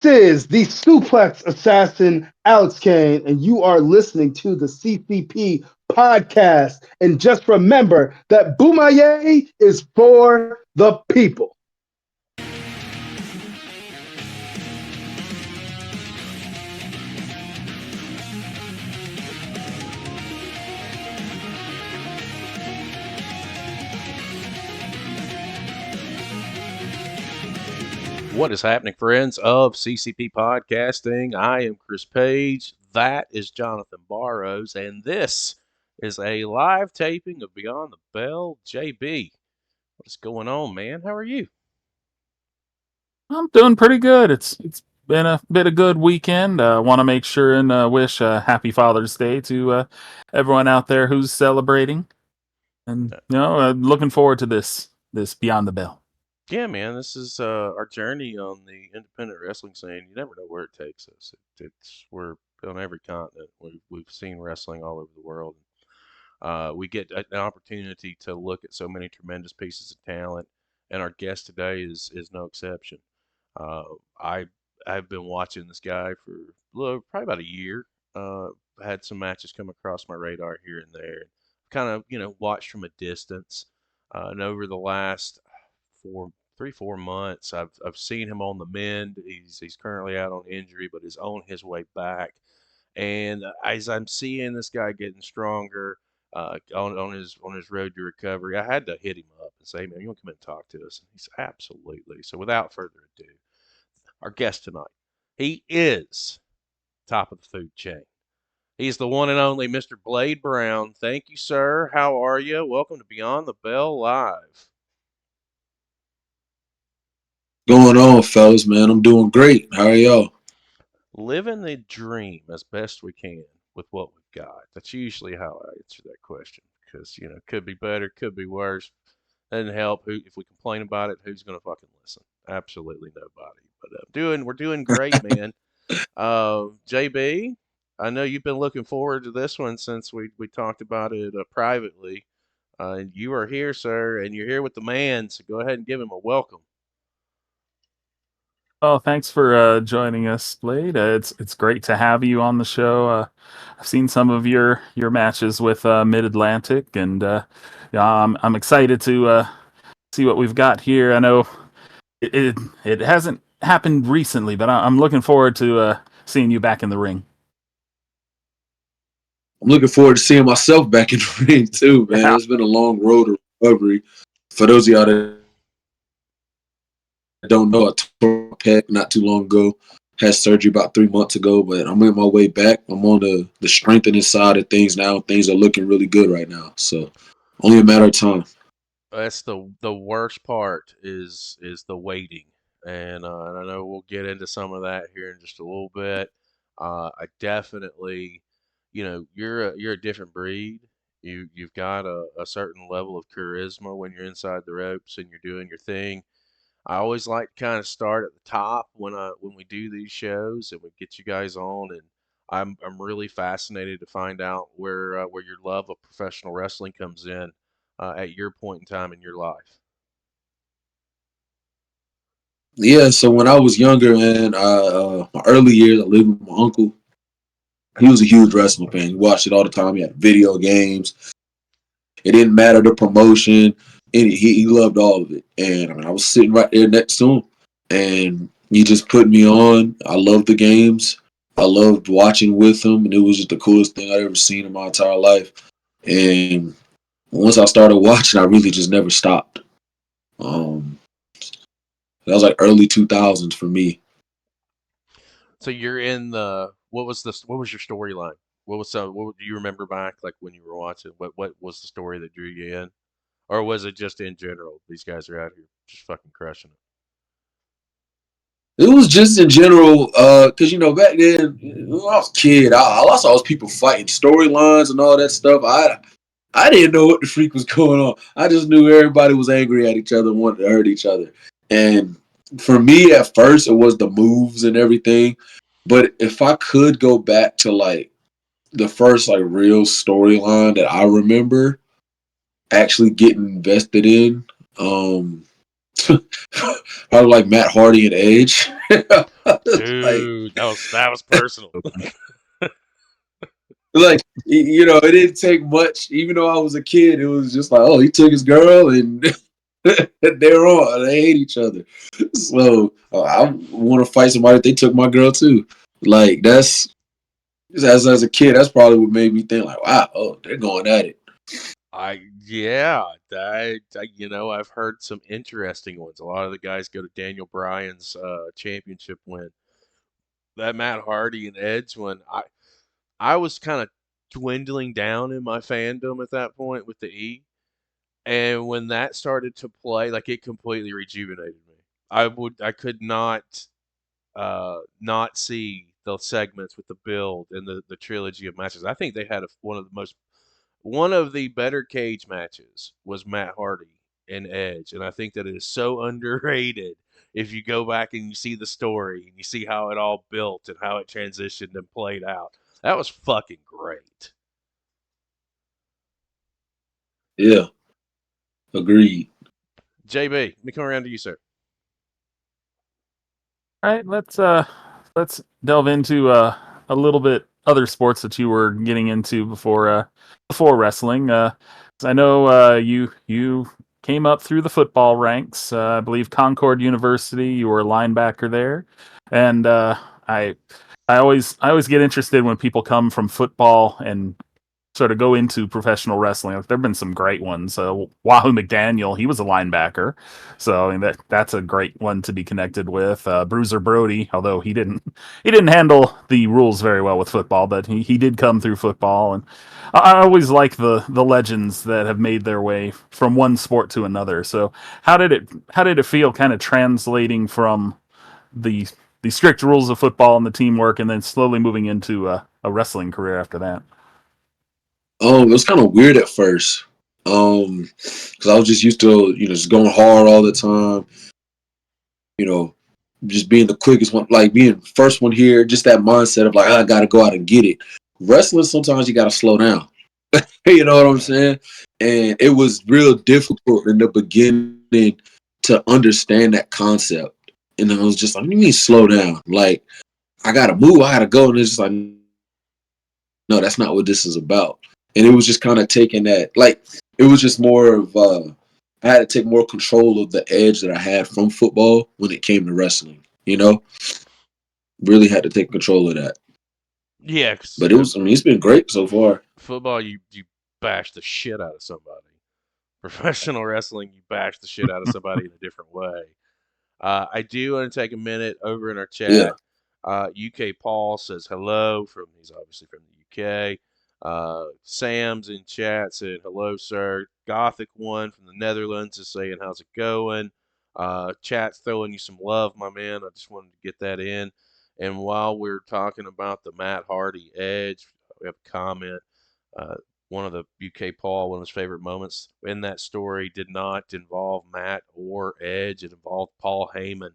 is the suplex assassin Alex Kane, and you are listening to the CCP podcast. And just remember that Boomaye is for the people. What is happening, friends of CCP Podcasting? I am Chris Page. That is Jonathan Barrows. And this is a live taping of Beyond the Bell. JB, what is going on, man? How are you? I'm doing pretty good. It's been a bit of good weekend. Want to make sure and wish happy Father's Day to everyone out there who's celebrating. And looking forward to this Beyond the Bell. Yeah, man, this is our journey on the independent wrestling scene. You never know where it takes us. We're on every continent. We've seen wrestling all over the world. We get an opportunity to look at so many tremendous pieces of talent, and our guest today is no exception. Uh, I I've been watching this guy for probably about a year. Had some matches come across my radar here and there. Kind of watched from a distance. And over the last 4 months, I've seen him on the mend. He's currently out on injury, but is on his way back. And as I'm seeing this guy getting stronger, on his road to recovery, I had to hit him up and say, "Man, you want to come in and talk to us?" And he said, "Absolutely." So without further ado, our guest tonight, he is top of the food chain. He's the one and only Mr. Blade Brown. Thank you, sir. How are you? Welcome to Beyond the Bell Live. Going on, fellas, man? I'm doing great. How are y'all? Living the dream as best we can with what we've got. That's usually how I answer that question because, could be better, could be worse. Doesn't help. If we complain about it, who's going to fucking listen? Absolutely nobody. But we're doing great, man. JB, I know you've been looking forward to this one since we talked about it privately. And you are here, sir, and you're here with the man. So go ahead and give him a welcome. Oh, thanks for joining us, Blade. It's great to have you on the show. I've seen some of your matches with Mid Atlantic, and I'm excited to see what we've got here. I know it hasn't happened recently, but I'm looking forward to seeing you back in the ring. I'm looking forward to seeing myself back in the ring too, man. Yeah. It's been a long road to recovery. For those of y'all that don't know, I tore my pec not too long ago. Had surgery about 3 months ago, but I'm on my way back. I'm on the strengthening side of things now. Things are looking really good right now. So only a matter of time. That's the worst part is the waiting, and I know we'll get into some of that here in just a little bit. I definitely, you're a different breed. You've got a certain level of charisma when you're inside the ropes and you're doing your thing. I always like to kind of start at the top when we do these shows and we get you guys on, and I'm really fascinated to find out where your love of professional wrestling comes in at your point in time in your life. Yeah. So when I was younger, man, my early years, I lived with my uncle. He was a huge wrestling fan. He watched it all the time. He had video games. It didn't matter the promotion. He loved all of it. And I mean, I was sitting right there next to him, and he just put me on. I loved the games. I loved watching with him, and it was just the coolest thing I'd ever seen in my entire life. And once I started watching, I really just never stopped. Um, that was like early 2000s for me. So you're in the what was your storyline? What do you remember back like when you were watching? What was the story that drew you in, or was it just in general? These guys are out here just fucking crushing it. It was just in general, because back then when I was a kid, I saw was people fighting storylines and all that stuff. I didn't know what the freak was going on. I just knew everybody was angry at each other and wanted to hurt each other. And for me, at first, it was the moves and everything. But if I could go back to like the first like real storyline that I remember actually getting invested in, um, Probably like Matt Hardy and Edge. like, Dude, that was personal. like it didn't take much. Even though I was a kid, it was just like, oh, he took his girl and they're on. They hate each other. So I want to fight somebody if they took my girl too. Like that's as a kid, that's probably what made me think like, wow, oh, they're going at it. Yeah, I've heard some interesting ones. A lot of the guys go to Daniel Bryan's championship win. That Matt Hardy and Edge one, I was kind of dwindling down in my fandom at that point with the E. And when that started to play, like it completely rejuvenated me. I could not see the segments with the build and the trilogy of matches. I think they had one of the better cage matches was Matt Hardy and Edge, and I think that it is so underrated if you go back and you see the story and you see how it all built and how it transitioned and played out. That was fucking great. Yeah, agreed. JB, let me come around to you, sir. All right, let's delve into a little bit other sports that you were getting into before wrestling. 'Cause I know you came up through the football ranks. I believe Concord University. You were a linebacker there, and I I always get interested when people come from football and sort of go into professional wrestling. Like, there've been some great ones. Wahoo McDaniel, he was a linebacker, so I mean that's a great one to be connected with. Bruiser Brody, although he didn't handle the rules very well with football, but he did come through football, and I always like the legends that have made their way from one sport to another. So how did it feel, kind of translating from the the strict rules of football and the teamwork, and then slowly moving into a wrestling career after that? It was kind of weird at first. Because I was just used to, just going hard all the time. You know, just being the quickest one, like being first one here. Just that mindset of like, I got to go out and get it. Wrestling, sometimes you got to slow down. You know what I'm saying? And it was real difficult in the beginning to understand that concept. And I was just like, what do you mean slow down? Like, I got to move, I got to go. And it's just like, no, that's not what this is about. And it was just kind of taking that, like, it was just more of, I had to take more control of the edge that I had from football when it came to wrestling, Really had to take control of that. Yeah, But it's been great so far. football, you bash the shit out of somebody. Professional wrestling, you bash the shit out of somebody in a different way. I do want to take a minute over in our Yeah. chat. UK Paul says hello he's obviously from the UK. Sam's in chat said hello, sir. Gothic one from the Netherlands is saying how's it going. Chat's throwing you some love, my man. I just wanted to get that in. And while we're talking about the Matt Hardy Edge, we have a comment. Uh, One of the UK Paul, one of his favorite moments in that story did not involve Matt or Edge. It involved Paul Heyman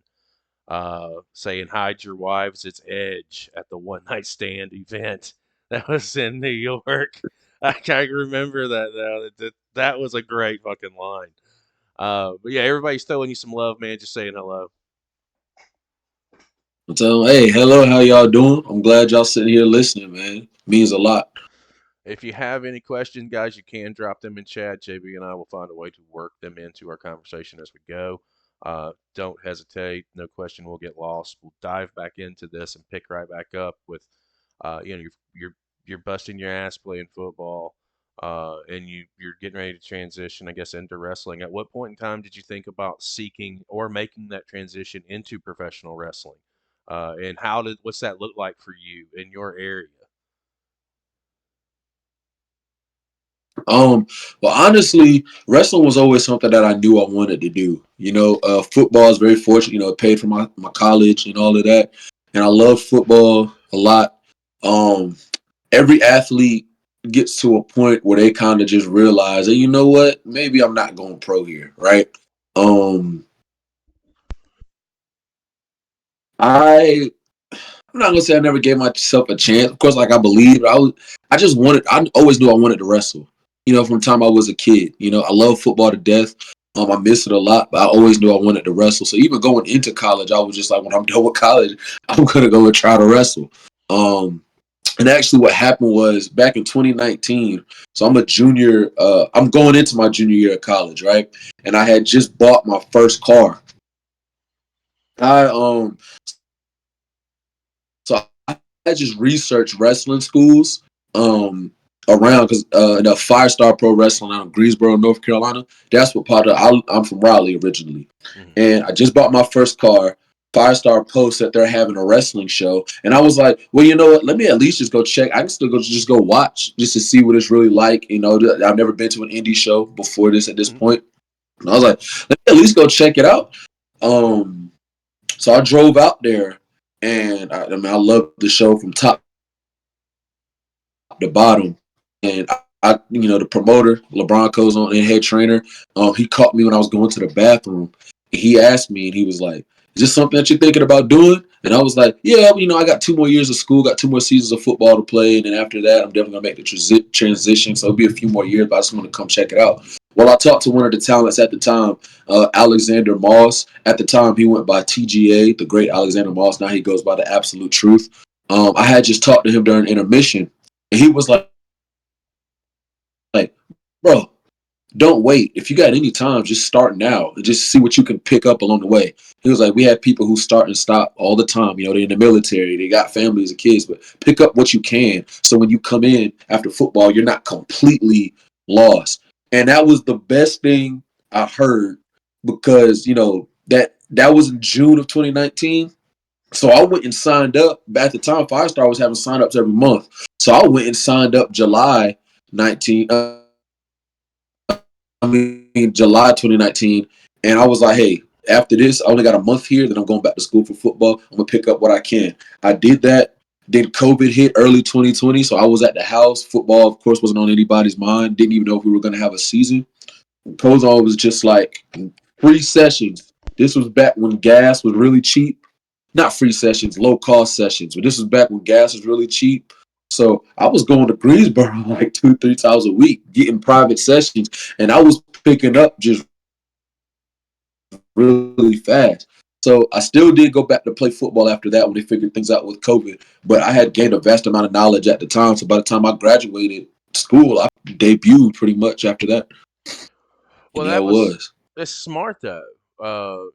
saying, hide your wives, it's Edge at the one night stand event. That was in New York. I can remember that now. That was a great fucking line. But yeah, everybody's throwing you some love, man. Just saying hello. I'll tell them, hey, hello, how y'all doing? I'm glad y'all sitting here listening, man. Means a lot. If you have any questions, guys, you can drop them in chat. JB and I will find a way to work them into our conversation as we go. Don't hesitate. No question will get lost. We'll dive back into this and pick right back up with, you're busting your ass playing football, and you're getting ready to transition, I guess, into wrestling. At what point in time did you think about seeking or making that transition into professional wrestling? And what's that look like for you in your area? Well, honestly, wrestling was always something that I knew I wanted to do. Football is very fortunate. It paid for my college and all of that, and I love football a lot. Every athlete gets to a point where they kind of just realize that, you know what, maybe I'm not going pro here, right? I'm not gonna say I never gave myself a chance. Of course, like I believed, I always knew I wanted to wrestle. From the time I was a kid. I love football to death. I miss it a lot, but I always knew I wanted to wrestle. So even going into college, I was just like, when I'm done with college, I'm gonna go and try to wrestle. Um, and actually, what happened was back in 2019. So I'm a junior. I'm going into my junior year of college, right? And I had just bought my first car. So I just researched wrestling schools around because the Five Star Pro Wrestling out of Greensboro, North Carolina. That's what part of. I'm from Raleigh originally, Mhm. and I just bought my first car. Five Star post that they're having a wrestling show, and I was like, well, you know what? Let me at least just go check. I can still go just go watch just to see what it's really like. You know, I've never been to an indie show before this at this Mhm. point. And I was like, let me at least go check it out. Um, so I drove out there, and I mean, I loved the show from top to bottom. And the promoter, LeBron Cozone, and head trainer, he caught me when I was going to the bathroom. He asked me, and he was like, "Is this something that you're thinking about doing?" And I was like, "Yeah, I got 2 more years of school, got 2 more seasons of football to play, and then after that, I'm definitely gonna make the transition. So it'll be a few more years, but I just want to come check it out." Well, I talked to one of the talents at the time, Alexander Moss. At the time, he went by TGA, the great Alexander Moss. Now he goes by the Absolute Truth. I had just talked to him during intermission, and he was like, bro, don't wait. If you got any time, just start now and just see what you can pick up along the way. He was like, we have people who start and stop all the time. They're in the military, they got families and kids, but pick up what you can. So when you come in after football, you're not completely lost. And that was the best thing I heard because, that was in June of 2019. So I went and signed up. At the time, Five Star was having sign-ups every month. So I went and signed up July 19. July 2019, and I was like, hey, after this, I only got a month here. Then I'm going back to school for football. I'm gonna pick up what I can. I did that. Then COVID hit early 2020, so I was at the house. Football, of course, wasn't on anybody's mind. Didn't even know if we were gonna have a season. Kozon was just like free sessions. This was back when gas was really cheap. Not free sessions, low cost sessions. But this was back when gas was really cheap. So I was going to Greensboro like 2, 3 times a week, getting private sessions, and I was picking up just really fast. So I still did go back to play football after that when they figured things out with COVID. But I had gained a vast amount of knowledge at the time. So by the time I graduated school, I debuted pretty much after that. Well, And yeah, it was. it's smart though.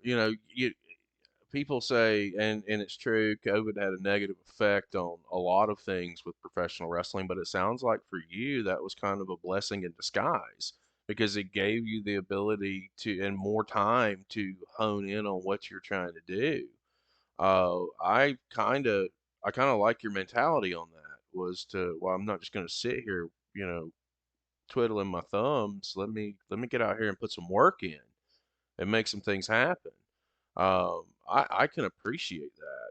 People say, and it's true, COVID had a negative effect on a lot of things with professional wrestling, but it sounds like for you that was kind of a blessing in disguise because it gave you the ability to and more time to hone in on what you're trying to do. Uh, I kind of I kind of like your mentality on that was to, well, I'm not just going to sit here, twiddling my thumbs. Let me get out here and put some work in and make some things happen. I can appreciate that.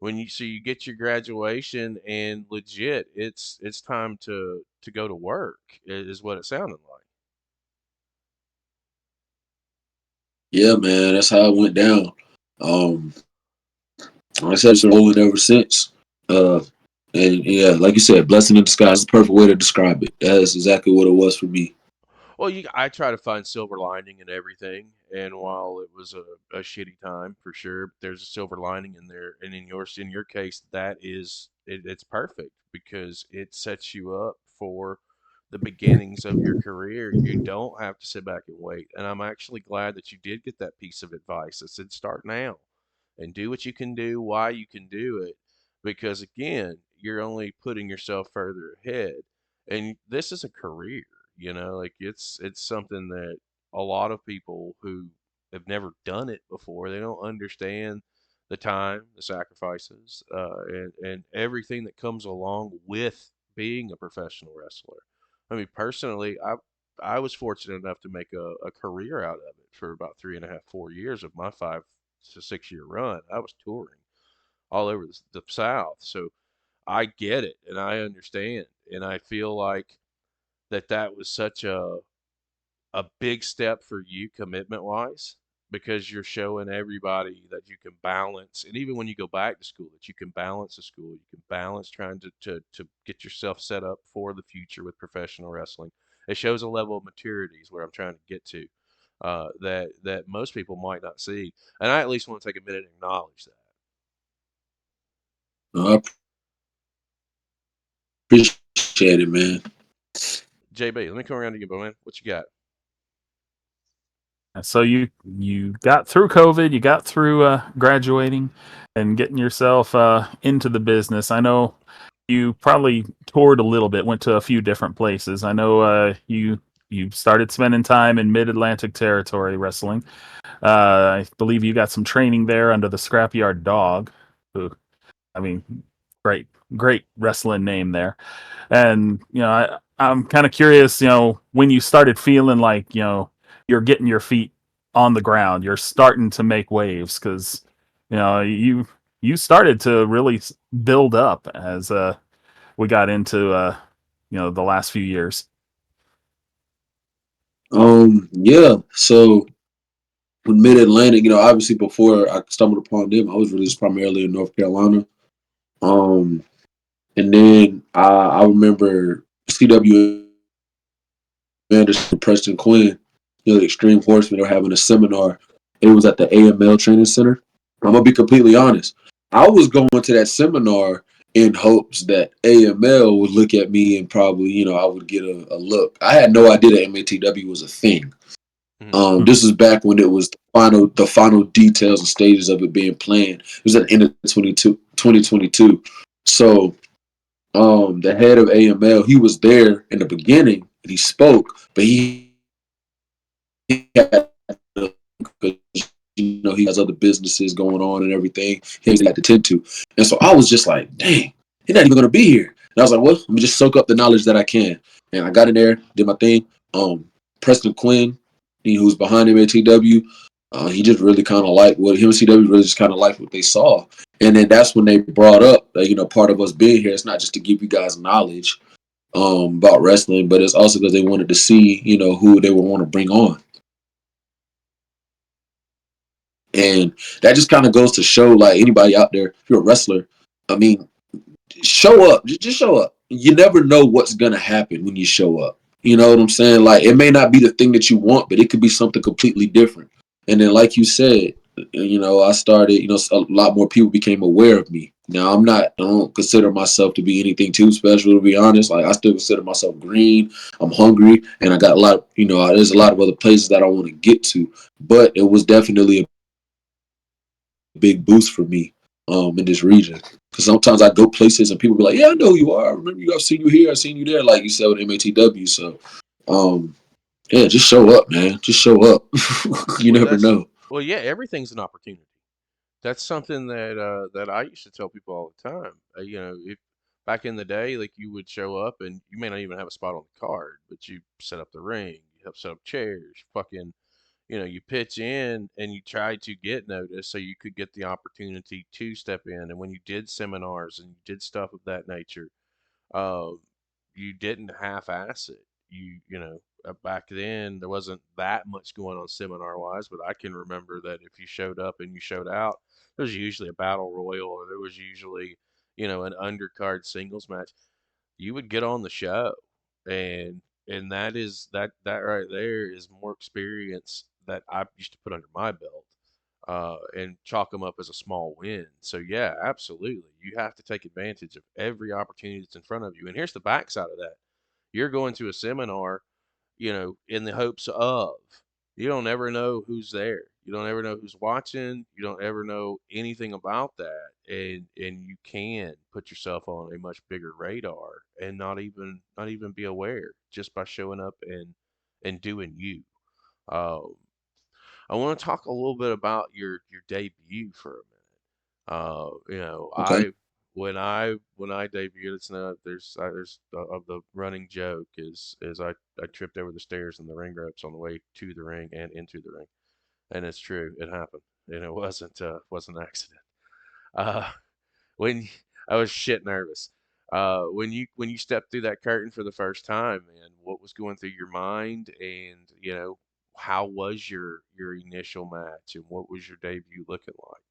When you get your graduation and legit, it's time to go to work is what it sounded like. Yeah, man, that's how it went down. Um, like I said, it's been rolling ever since. Uh, and yeah, like you said, blessing in disguise is the perfect way to describe it. That's exactly what it was for me. Well, I try to find silver lining in everything, and while it was a shitty time for sure, there's a silver lining in there. And in your case, it's perfect because it sets you up for the beginnings of your career. You don't have to sit back and wait. And I'm actually glad that you did get that piece of advice that said start now and do what you can do while you can do it, because again, you're only putting yourself further ahead. And this is a career, like it's something that a lot of people who have never done it before, they don't understand the time, the sacrifices, and everything that comes along with being a professional wrestler. I mean, personally, I was fortunate enough to make a career out of it for about 3.5, 4 years of my 5 to 6 year run. I was touring all over the South, so I get it and I understand, and I feel like that was such a big step for you commitment wise because you're showing everybody that you can balance, and even when you go back to school, that you can balance the school, you can balance trying to get yourself set up for the future with professional wrestling. It shows a level of maturity is where I'm trying to get to. that most people might not see. And I at least want to take a minute and acknowledge that. I appreciate it, man. JB, let me come around to you, man. What you got? So you got through COVID, you got through graduating, and getting yourself into the business. I know you probably toured a little bit, went to a few different places. I know you started spending time in Mid Atlantic Territory wrestling. I believe you got some training there under the Scrapyard Dog, who, I mean, great, great wrestling name there. And I'm kind of curious, when you started feeling like you're getting your feet on the ground, you're starting to make waves because you started to really build up as we got into the last few years. Yeah. So with Mid Atlantic, obviously before I stumbled upon them, I was released primarily in North Carolina. Um, and then I remember CW Anderson, Preston Quinn, the Extreme Horsemen, were having a seminar. It was at the AML Training Center. I'm gonna be completely honest. I was going to that seminar in hopes that AML would look at me and probably, I would get a look. I had no idea that MATW was a thing. Mm-hmm. This is back when it was the final details and stages of it being planned. It was at the end of 2022. So the head of AML, he was there in the beginning and he spoke, but he had because he has other businesses going on and everything he had to tend to. And so I was just like, dang, he's not even gonna be here. And I was like, well, let me just soak up the knowledge that I can. And I got in there, did my thing. Preston Quinn, who's behind MATW, he just really kind of liked what him and CW really just kind of liked what they saw. And then that's when they brought up that, part of us being here, it's not just to give you guys knowledge about wrestling, but it's also because they wanted to see, who they would want to bring on. And that just kind of goes to show, like, anybody out there, if you're a wrestler, I mean, show up. Just show up. You never know what's going to happen when you show up. You know what I'm saying? Like, it may not be the thing that you want, but it could be something completely different. And then, like you said, I started, a lot more people became aware of me. Now, I don't consider myself to be anything too special, to be honest. Like, I still consider myself green. I'm hungry, and I got a lot, there's a lot of other places that I want to get to. But it was definitely a big boost for me in this region. Because sometimes I go places and people be like, yeah, I know who you are. I remember you. I've seen you here. I've seen you there. Like you said with MATW. So, yeah, just show up, man. Just show up. You Well, never know. yeah, everything's an opportunity. That's something that I used to tell people all the time. If back in the day, like you would show up and you may not even have a spot on the card, but you set up the ring, you help set up chairs, fucking, you pitch in and you try to get noticed so you could get the opportunity to step in. And when you did seminars and you did stuff of that nature, uh, you didn't half-ass it. Back then there wasn't that much going on seminar wise, but I can remember that if you showed up and you showed out, there was usually a battle royal or there was usually, an undercard singles match. You would get on the show, and that right there is more experience that I used to put under my belt, and chalk them up as a small win. So yeah, absolutely, you have to take advantage of every opportunity that's in front of you. And here's the backside of that: you're going to a seminar, in the hopes of, you don't ever know who's there. You don't ever know who's watching. You don't ever know anything about that. And you can put yourself on a much bigger radar and not even be aware just by showing up and doing you. Um, I want to talk a little bit about your debut for a minute. Okay. When I debuted, it's not there's of the running joke is I tripped over the stairs and the ring ropes on the way to the ring and into the ring, and it's true, it happened, and it wasn't an accident. Uh, when I was shit nervous. When you stepped through that curtain for the first time, man, what was going through your mind, and how was your initial match, and what was your debut looking like?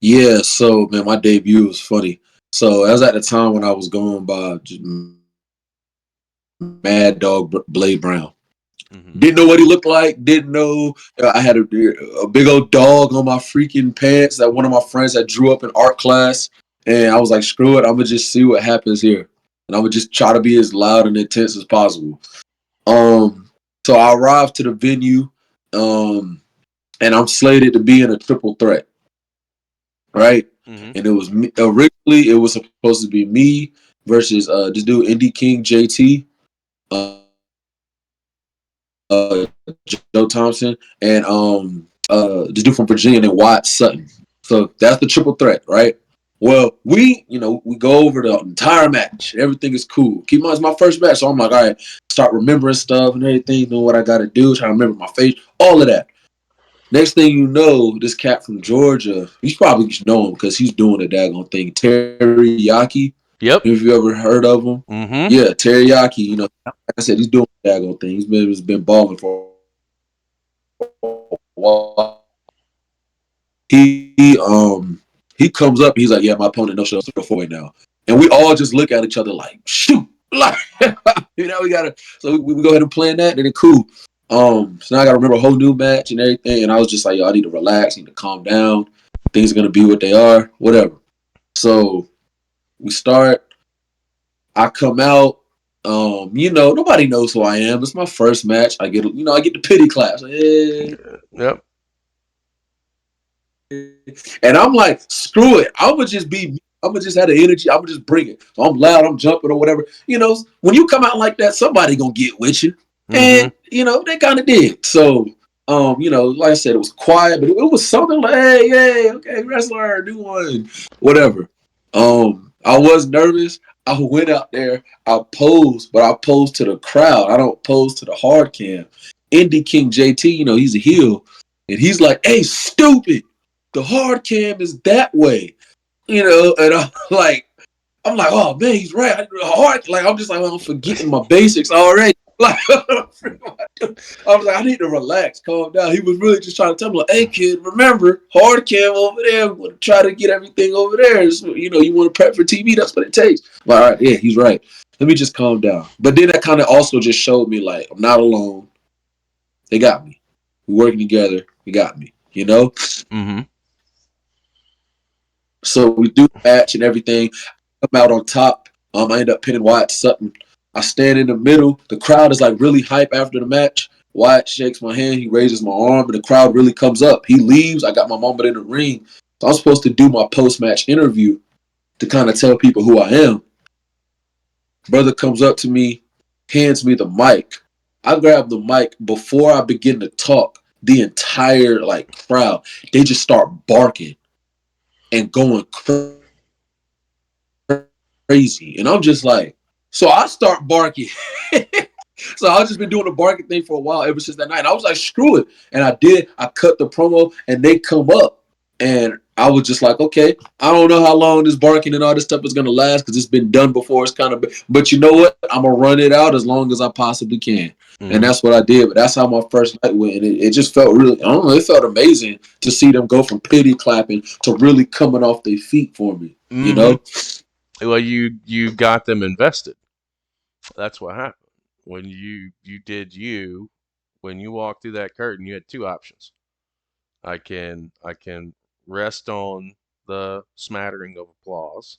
Yeah. So, man, my debut was funny. So, as at the time when I was going by just Mad Dog Blade Brown. Mm-hmm. Didn't know what he looked like. Didn't know I had a big old dog on my freaking pants that one of my friends that drew up in art class. And I was like, screw it. I'm going to just see what happens here. And I'm going to just try to be as loud and intense as possible. So I arrived to the venue, and I'm slated to be in a triple threat, right? Mm-hmm. And it was originally it was supposed to be me versus this dude Indie King JT, Joe Thompson, and this dude from Virginia named Watt Sutton. So that's the triple threat, right? Well, we go over the entire match. Everything is cool. Keep in mind, it's my first match, so I'm like, all right, start remembering stuff and everything, know what I got to do, try to remember my face, all of that. Next thing you know, this cat from Georgia, you probably should know him because he's doing the daggone thing. Teriyaki. Yep. Have you ever heard of him? Mm-hmm. Yeah, Teriyaki. Like I said, he's doing the daggone thing. He's been balling for a while. He comes up. He's like, "Yeah, my opponent no shows to forward now," and we all just look at each other like, "Shoot!" Like, we gotta. So we go ahead and plan that, and then cool. So now I gotta remember a whole new match and everything. And I was just like, "Yo, I need to relax, I need to calm down. Things are gonna be what they are, whatever." So we start. I come out. Nobody knows who I am. It's my first match. I get the pity claps. Like, hey. Yep. And I'm like, screw it. I'm gonna just have the energy. I'm gonna just bring it. So I'm loud, I'm jumping or whatever. When you come out like that, somebody gonna get with you. Mm-hmm. And they kind of did. So like I said, it was quiet, but it was something like, hey, okay, wrestler, do one, whatever. I was nervous. I went out there, I posed, but I posed to the crowd. I don't pose to the hard cam. Indie King JT, he's a heel. And he's like, hey, stupid. The hard cam is that way. And I'm like, oh man, he's right. Hard, like I'm just like, well, I'm forgetting my basics already. Like I was like, I need to relax, calm down. He was really just trying to tell me, like, hey kid, remember, hard cam over there. I'm gonna try to get everything over there. So, you want to prep for TV, that's what it takes. But all right, yeah, he's right. Let me just calm down. But then that kind of also just showed me like I'm not alone. They got me. We're working together. They got me. Mm-hmm. So we do the match and everything. I'm out on top. I end up pinning Wyatt Sutton. I stand in the middle. The crowd is like really hype after the match. Wyatt shakes my hand. He raises my arm, and the crowd really comes up. He leaves. I got my moment in the ring. So I'm supposed to do my post-match interview to kind of tell people who I am. Brother comes up to me, hands me the mic. I grab the mic before I begin to talk. The entire crowd, they just start barking and going crazy. And I'm just like, so I start barking. So I've just been doing the barking thing for a while ever since that night. And I was like, screw it. And I did. I cut the promo and they come up. And I was just like, okay, I don't know how long this barking and all this stuff is going to last because it's been done before. It's kind of, but you know what? I'm going to run it out as long as I possibly can. And Mm-hmm. that's what I did. But that's how my first night went. And it just felt really, I don't know, it felt amazing to see them go from pity clapping to really coming off their feet for me, you Mm-hmm. know? Well, you got them invested. That's what happened. When you did when you walked through that curtain, you had two options. I can rest on the smattering of applause,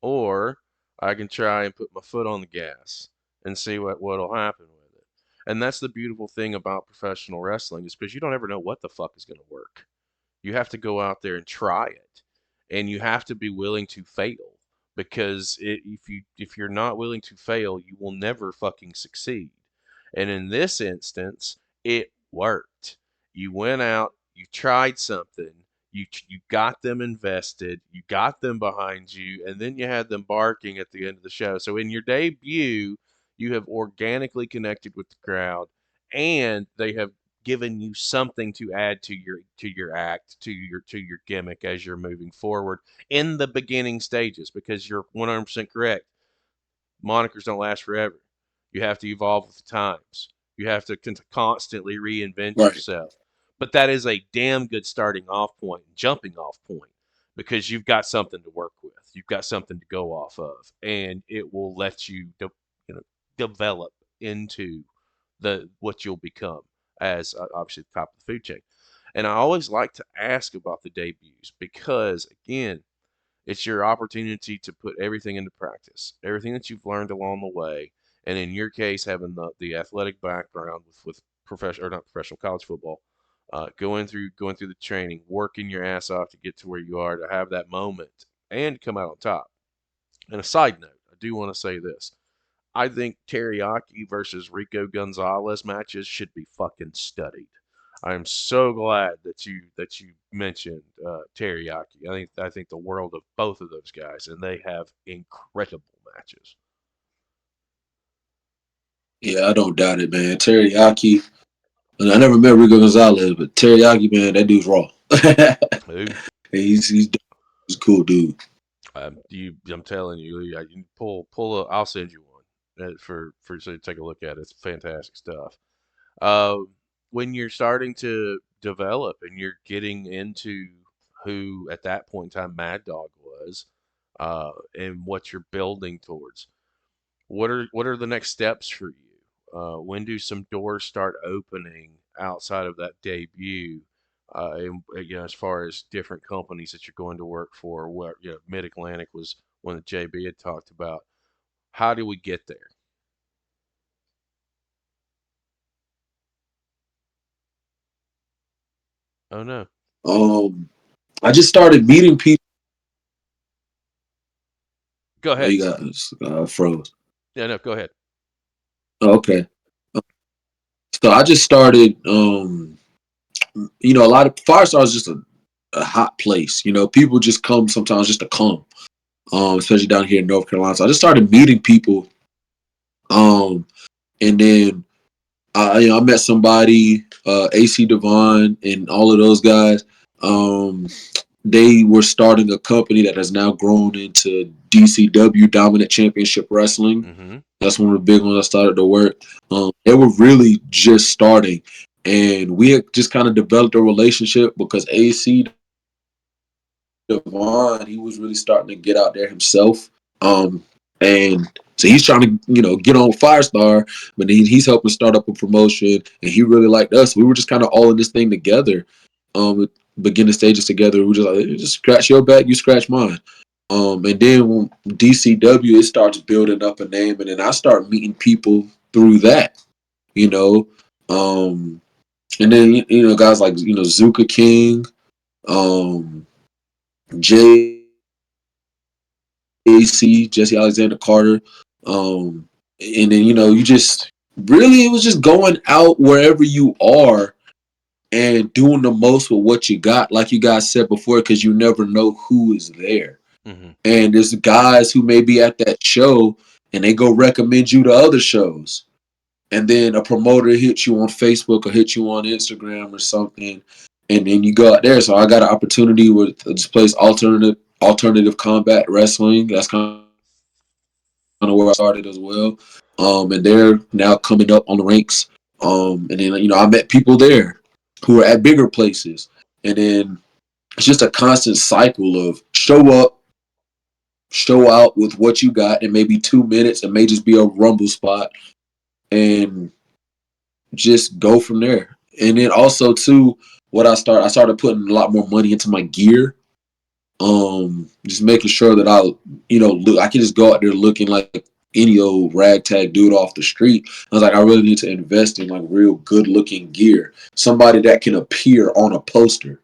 or I can try and put my foot on the gas and see what'll happen with it. And that's the beautiful thing about professional wrestling is because you don't ever know what the fuck is going to work. You have to go out there and try it, and you have to be willing to fail because if you're not willing to fail, you will never fucking succeed. And in this instance, it worked. You went out, you tried something, you got them invested, you got them behind you, and then you had them barking at the end of the show. So in your debut, you have organically connected with the crowd, and they have given you something to add to your act, to your gimmick as you're moving forward in the beginning stages, because you're 100% correct. Monikers don't last forever. You have to evolve with the times. You have to constantly reinvent Right. yourself. But that is a damn good starting off point, jumping off point, because you've got something to work with. You've got something to go off of, and it will let you, develop into the what you'll become as obviously the top of the food chain. And I always like to ask about the debuts because again, it's your opportunity to put everything into practice, everything that you've learned along the way, and in your case, having the athletic background with professional or not professional college football, going through the training, working your ass off to get to where you are, to have that moment and come out on top. And a side note, I do want to say this. I think Teriyaki versus Rico Gonzalez matches should be fucking studied. I am so glad that you mentioned Teriyaki. I think the world of both of those guys, and they have incredible matches. Yeah, I don't doubt it, man. Teriyaki. And I never met Rico Gonzalez, but Teriyaki, man, that dude's raw. Who? he's a cool dude. I'm telling you, you can pull a. I'll send you one for so you take a look at it. It's fantastic stuff. Uh, when you're starting to develop and you're getting into who at that point in time Mad Dog was, and what you're building towards, what are the next steps for you? When do some doors start opening outside of that debut? As far as different companies that you're going to work for, what Mid Atlantic was one that JB had talked about. How do we get there? Oh no, Um, I just started meeting people. go Oh, ahead. you got froze. Yeah, no, go ahead. Oh, okay. So I just started. A lot of Firestar is just a hot place. People just come sometimes just to come. Especially down here in North Carolina. So I just started meeting people. And then I met somebody, AC Devon, and all of those guys. Um, they were starting a company that has now grown into DCW, Dominant Championship Wrestling. Mm-hmm. That's one of the big ones I started to work. They were really just starting, and we had just kind of developed a relationship because AC Devon, he was really starting to get out there himself. And so he's trying to, get on Firestar, but he's helping start up a promotion, and he really liked us. We were just kind of all in this thing together, beginning stages together. We were just like, just scratch your back, you scratch mine. And then when DCW, it starts building up a name, and then I start meeting people through that, you know. And then guys like Zuka King, um, Jesse Alexander Carter, and then you just really it was just going out wherever you are and doing the most with what you got, like you guys said before, because you never know who is there. Mm-hmm. And there's guys who may be at that show and they go recommend you to other shows. And then a promoter hits you on Facebook or hits you on Instagram or something, and then you go out there. So I got an opportunity with this place, alternative combat wrestling. That's kind of where I started as well. And they're now coming up on the ranks. And then I met people there who are at bigger places, and then it's just a constant cycle of show up, show out with what you got in maybe 2 minutes. It may just be a rumble spot, and just go from there. And then also too, I started putting a lot more money into my gear. Just making sure that I can just go out there looking like any old ragtag dude off the street. I was like, I really need to invest in like real good looking gear. Somebody that can appear on a poster.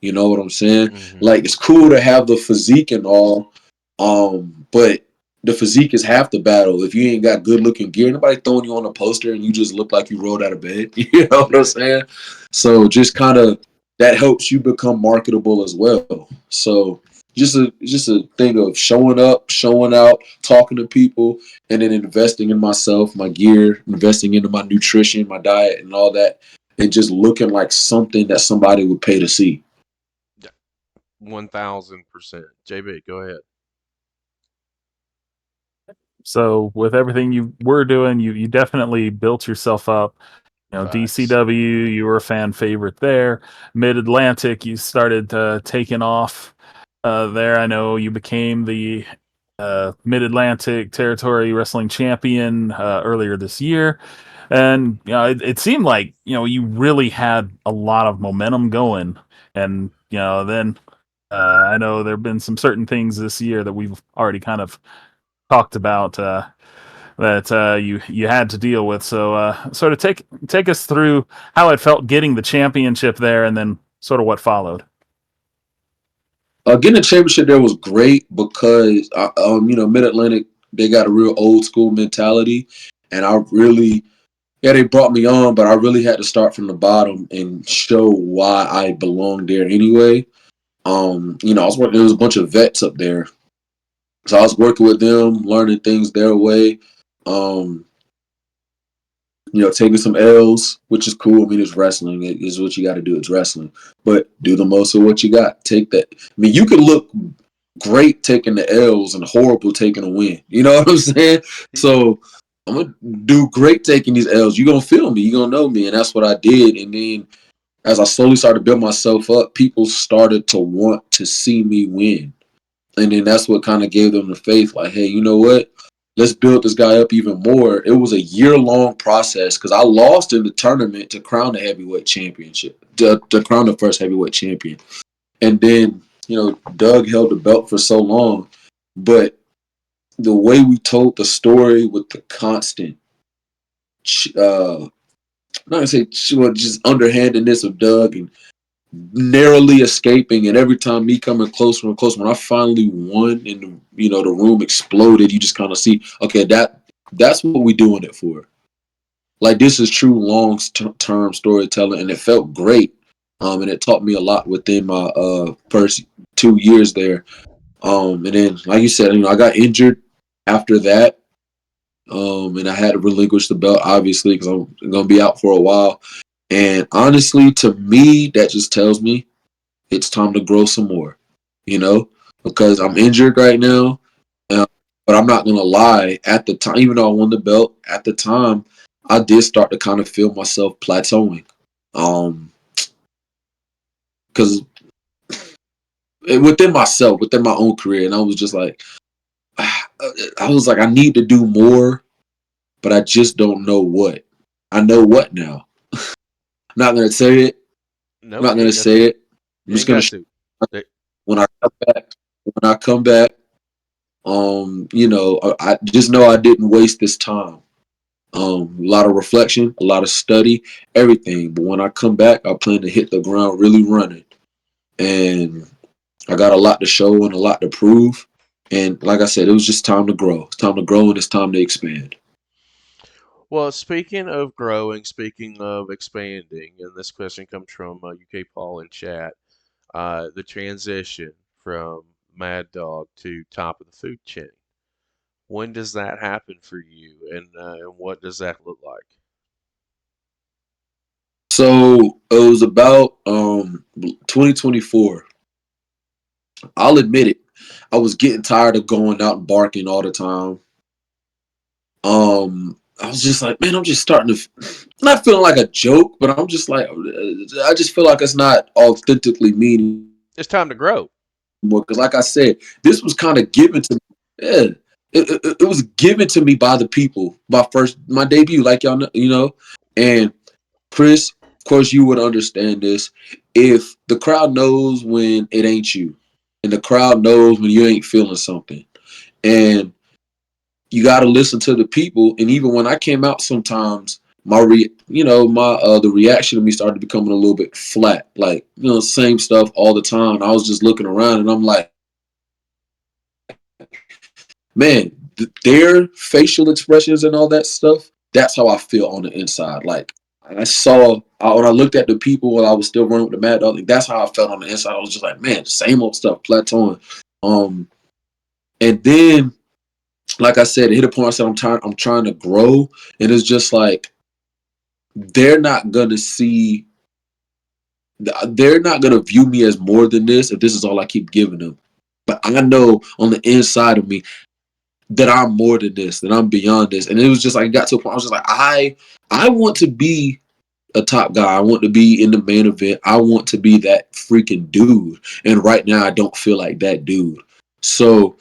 You know what I'm saying? Mm-hmm. Like it's cool to have the physique and all, but the physique is half the battle. If you ain't got good looking gear, nobody throwing you on a poster and you just look like you rolled out of bed. You know what I'm saying? So just kind of that helps you become marketable as well. So just a thing of showing up, showing out, talking to people, and then investing in myself, my gear, investing into my nutrition, my diet, and all that, and just looking like something that somebody would pay to see. 1,000%. JB, go ahead. So with everything you were doing, you definitely built yourself up. Facts. DCW, you were a fan favorite there. Mid Atlantic, you started taking off there. I know you became the Mid Atlantic Territory Wrestling Champion earlier this year. And it seemed like you really had a lot of momentum going, and then I know there have been some certain things this year that we've already kind of talked about that you had to deal with. So sort of take us through how it felt getting the championship there, and then sort of what followed. Getting the championship there was great because, Mid Atlantic, they got a real old school mentality, and I really, yeah, they brought me on, but I really had to start from the bottom and show why I belonged there anyway. I was working. There was a bunch of vets up there, so I was working with them, learning things their way. Um, Taking some L's, which is cool. I mean, it's wrestling. It is what you got to do. It's wrestling, but do the most of what you got. Take that. I mean, you can look great taking the L's and horrible taking a win. You know what I'm saying? So I'm gonna do great taking these L's. You're gonna feel me. You're gonna know me, and that's what I did. And then as I slowly started to build myself up, people started to want to see me win. And then that's what kind of gave them the faith, like, hey, you know what? Let's build this guy up even more. It was a year-long process because I lost in the tournament to crown the heavyweight championship, to crown the first heavyweight champion. And then, Doug held the belt for so long. But the way we told the story with the constant, not gonna say just underhandedness of Doug and narrowly escaping, and every time me coming closer and closer, when I finally won and the room exploded, you just kind of see, okay, that's what we doing it for. Like, this is true long term storytelling, and it felt great. And it taught me a lot within my first 2 years there. And then, like you said, I got injured after that. And I had to relinquish the belt, obviously, because I'm gonna be out for a while. And honestly, to me, that just tells me it's time to grow some more, because I'm injured right now. But I'm not going to lie, at the time, even though I won the belt, at the time, I did start to kind of feel myself plateauing. Because within myself, within my own career, and I was just like, I need to do more, but I just don't know what. I know what now. I'm not going to say it. I'm Nope, not you going to ain't got to. say it. I'm You just ain't going got to to. when I come back. When I come back, I just know I didn't waste this time. A lot of reflection, a lot of study, everything. But when I come back, I plan to hit the ground really running. And I got a lot to show and a lot to prove. And like I said, it was just time to grow. It's time to grow and it's time to expand. Well, speaking of growing, speaking of expanding, and this question comes from UK Paul in chat, the transition from Mad Dog to top of the food chain. When does that happen for you, and what does that look like? So it was about 2024. I'll admit it. I was getting tired of going out and barking all the time. I was just like, man, I'm just starting to not feeling like a joke, but I'm just like, I just feel like it's not authentically me It's time to grow. anymore. Because, like I said, this was kind of given to me. Yeah, it was given to me by the people. My debut, like y'all know, and Chris, of course, you would understand this. If the crowd knows when it ain't you, and the crowd knows when you ain't feeling something, and you got to listen to the people. And even when I came out, sometimes the reaction to me started becoming a little bit flat, like same stuff all the time. And I was just looking around, and I'm like, man, their facial expressions and all that stuff. That's how I feel on the inside. Like when I looked at the people while I was still running with the Mad Dog. Like, that's how I felt on the inside. I was just like, man, same old stuff, plateauing. And then, like I said, it hit a point. I said, I'm trying to grow, and it's just like they're not gonna see. They're not gonna view me as more than this if this is all I keep giving them. But I know on the inside of me that I'm more than this, that I'm beyond this. And it was just like, I got to a point. I was just like, I want to be a top guy. I want to be in the main event. I want to be that freaking dude. And right now, I don't feel like that dude. So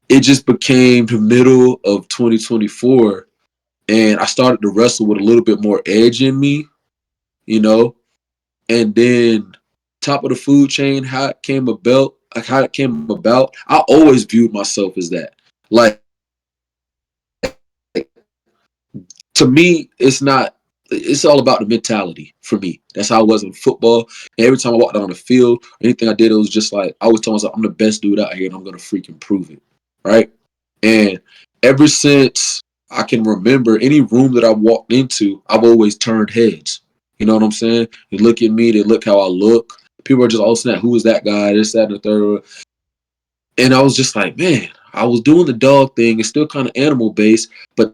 it just became the middle of 2024. and I started to wrestle with a little bit more edge in me, you know. And then top of the food chain, how it came about. I always viewed myself as that. Like to me, it's all about the mentality for me. That's how I was in football. And every time I walked out on the field, anything I did, it was just like I always told myself, I'm the best dude out here and I'm gonna freaking prove it. Right. And ever since I can remember, any room that I walked into, I've always turned heads. You know what I'm saying? You look at me, they look how I look. People are just all snap, who is that guy? This, that, and the third. And I was just like, man, I was doing the dog thing. It's still kind of animal based, but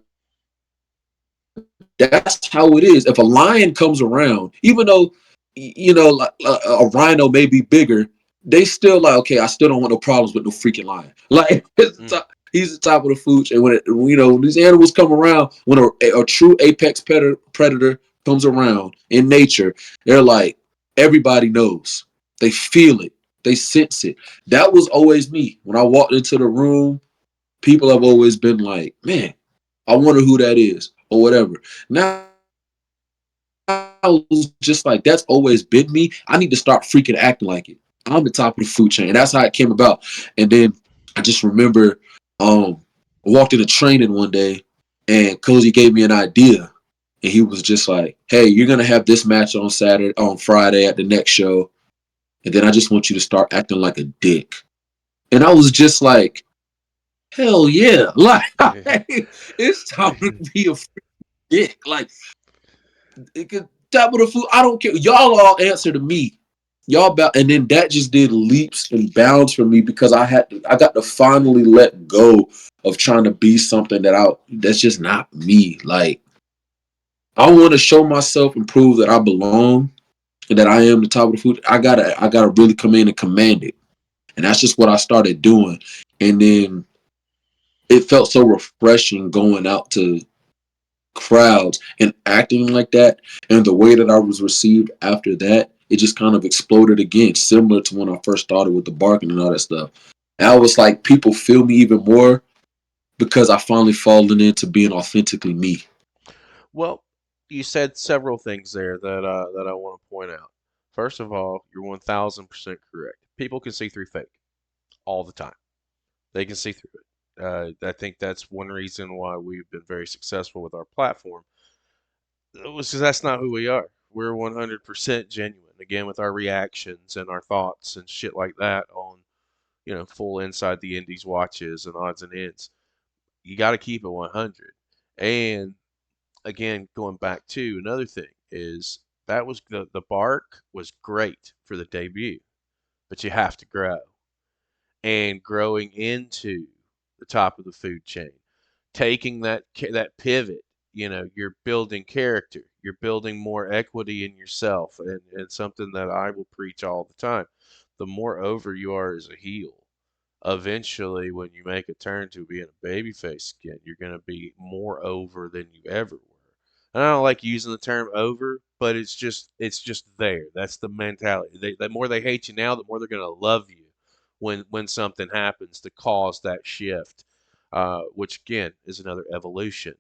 that's how it is. If a lion comes around, even though like, a rhino may be bigger, they still like, okay, I still don't want no problems with no freaking lion. Like he's the top of the food chain. When these animals come around, when a true apex predator comes around in nature, they're like, everybody knows. They feel it. They sense it. That was always me. When I walked into the room, people have always been like, man, I wonder who that is or whatever. Now I was just like, that's always been me. I need to start freaking acting like it. I'm the top of the food chain. That's how it came about. And then I just remember I walked into training one day and Cozy gave me an idea. And he was just like, hey, you're going to have this match on Friday at the next show. And then I just want you to start acting like a dick. And I was just like, hell yeah. Like, it's time to be a dick. Like, top of the food. I don't care. Y'all all answer to me. Y'all about, and then that just did leaps and bounds for me because I got to finally let go of trying to be something that's just not me. Like I want to show myself and prove that I belong and that I am the top of the food. I gotta really come in and command it. And that's just what I started doing. And then it felt so refreshing going out to crowds and acting like that, and the way that I was received after that, it just kind of exploded again, similar to when I first started with the barking and all that stuff. And I was like, people feel me even more because I finally fallen into being authentically me. Well, you said several things there that I want to point out. First of all, you're 1000% correct. People can see through fake all the time. They can see through it. I think that's one reason why we've been very successful with our platform. It was because that's not who we are. We're 100% genuine. Again, with our reactions and our thoughts and shit like that on, full inside the Indies watches and odds and ends. You got to keep it 100. And again, going back to another thing is that was the bark was great for the debut, but you have to grow and growing into the top of the food chain, taking that pivot. You're building character, you're building more equity in yourself, and something that I will preach all the time. The more over you are as a heel, eventually when you make a turn to being a babyface again, you're going to be more over than you ever were. And I don't like using the term over, but it's just there. That's the mentality. The more they hate you now, the more they're going to love you when something happens to cause that shift, which again is another evolution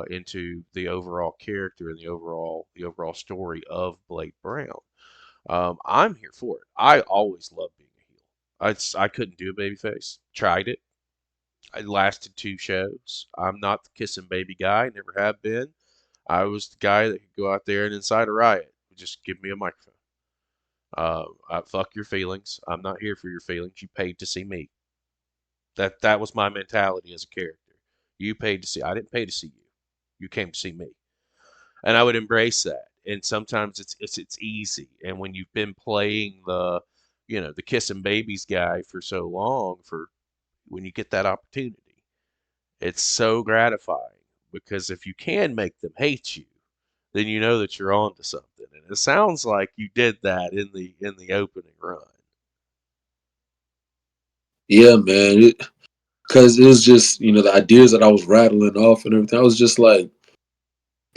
into the overall character and the overall story of Blade Brown. I'm here for it. I always loved being a heel. I couldn't do a babyface. Tried it. I lasted 2 shows. I'm not the kissing baby guy. Never have been. I was the guy that could go out there and incite a riot. Just give me a microphone. Fuck your feelings. I'm not here for your feelings. You paid to see me. That was my mentality as a character. You paid to see. I didn't pay to see you. You came to see me, and I would embrace that. And sometimes it's easy. And when you've been playing the kissing babies guy for so long, for when you get that opportunity, it's so gratifying because if you can make them hate you, then you know that you're on to something. And it sounds like you did that in the opening run. Yeah, man. Because it was just, the ideas that I was rattling off and everything. I was just like,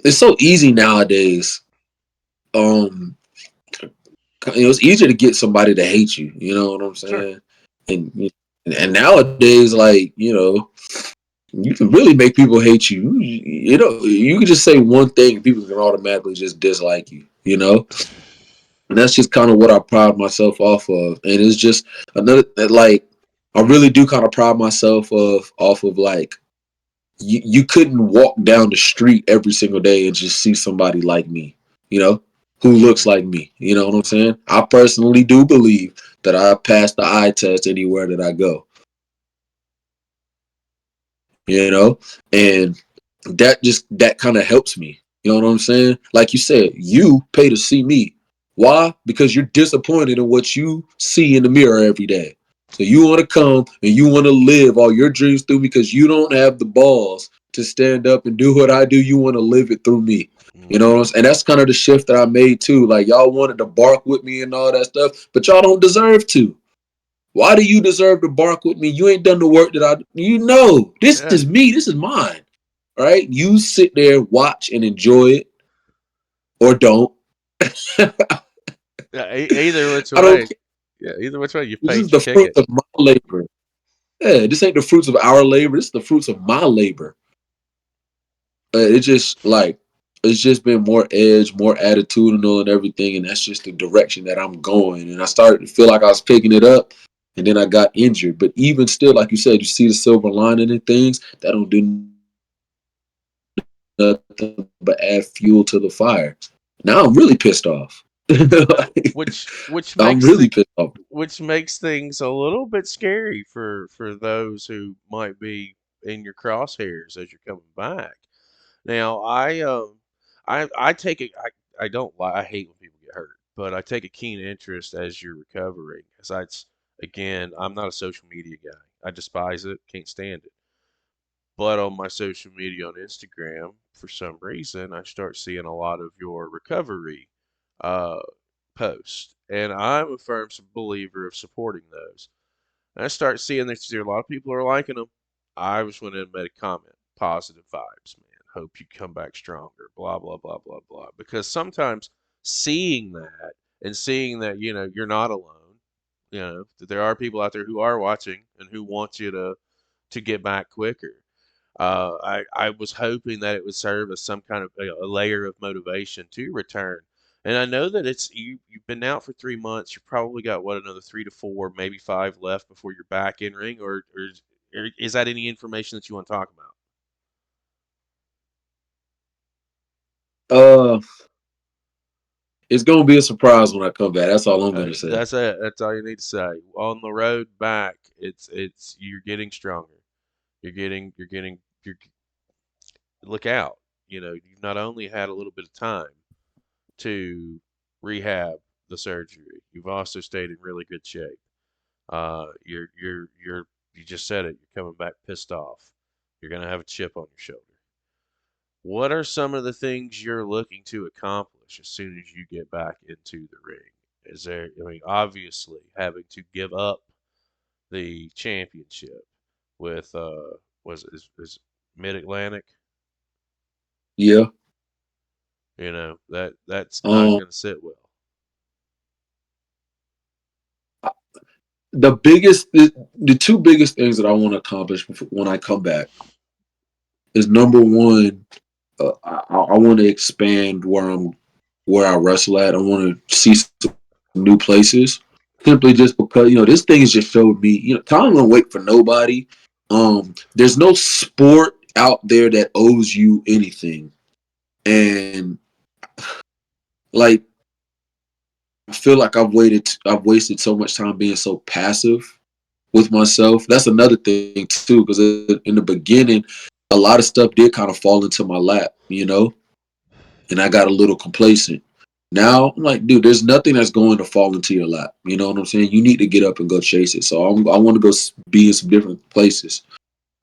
it's so easy nowadays. Um, it's easier to get somebody to hate you. You know what I'm Sure. saying? And nowadays, like, you can really make people hate you. You know, you can just say one thing, and people can automatically just dislike you. You know, and that's just kind of what I pride myself off of. And it's just another like I really do kind of pride myself off of like you couldn't walk down the street every single day and just see somebody like me, you know, who looks Mhm. like me. You know what I'm saying? I personally do believe that I pass the eye test anywhere that I go. You know, and that kind of helps me. You know what I'm saying? Like you said, you pay to see me. Why? Because you're disappointed in what you see in the mirror every day. So you want to come and you want to live all your dreams through because you don't have the balls to stand up and do what I do. You want to live it through me. You know what I'm Mhm. saying? And that's kind of the shift that I made too. Like y'all wanted to bark with me and all that stuff, but y'all don't deserve to. Why do you deserve to bark with me? You ain't done the work that you know. This Yeah. is me. This is mine. Right? You sit there, watch, and enjoy it, or don't. I Yeah. Either which don't way. care. Yeah. Either which way, you This paid is your the fruits ticket. of my labor. Yeah, this ain't the fruits of our labor. This is the fruits of my labor. It's just like it's just been more edge, more attitudinal, and everything, and that's just the direction that I'm going. And I started to feel like I was picking it up, and then I got injured. But even still, like you said, you see the silver lining in things that don't do nothing but add fuel to the fire. Now I'm really pissed off. Like, Which I'm makes really the pissed off. which makes things a little bit scary for those who might be in your crosshairs as you're coming back. Now, I take it. I don't lie. I hate when people get hurt, but I take a keen interest as you're recovering. Because again, I'm not a social media guy. I despise it. Can't stand it. But on my social media on Instagram, for some reason, I start seeing a lot of your recovery uh, posts, and I'm a firm believer of supporting those. And I start seeing that a lot of people are liking them. I just went in and made a comment, positive vibes, man. Hope you come back stronger. Blah blah blah blah blah. Because sometimes seeing that and seeing that you're not alone, that there are people out there who are watching and who want you to get back quicker. I was hoping that it would serve as some kind of a layer of motivation to return. And I know that you've been out for 3 months. You probably got what, another 3 to 4, maybe 5 left before you're back in ring, or is that any information that you want to talk about? Uh, it's gonna be a surprise when I come back. That's all I'm gonna say. That's it. That's all you need to say. On the road back, it's you're getting stronger. You're look out. You've not only had a little bit of time to rehab the surgery. You've also stayed in really good shape. You just said it. You're coming back pissed off. You're gonna have a chip on your shoulder. What are some of the things you're looking to accomplish as soon as you get back into the ring? Is there, I mean, obviously having to give up the championship with was it, is Mid Atlantic? Yeah. That's not Um, gonna sit well. the two biggest things that I want to accomplish when I come back is number one, I want to expand where I wrestle at. I want to see some new places. Simply just because this thing has just showed me. Time don't wait for nobody. There's no sport out there that owes you anything, and like I feel like I've wasted so much time being so passive with myself. That's another thing too, because in the beginning, a lot of stuff did kind of fall into my lap, and I got a little complacent. Now I'm like, dude, there's nothing that's going to fall into your lap. You know what I'm saying? You need to get up and go chase it. So I want to go be in some different places.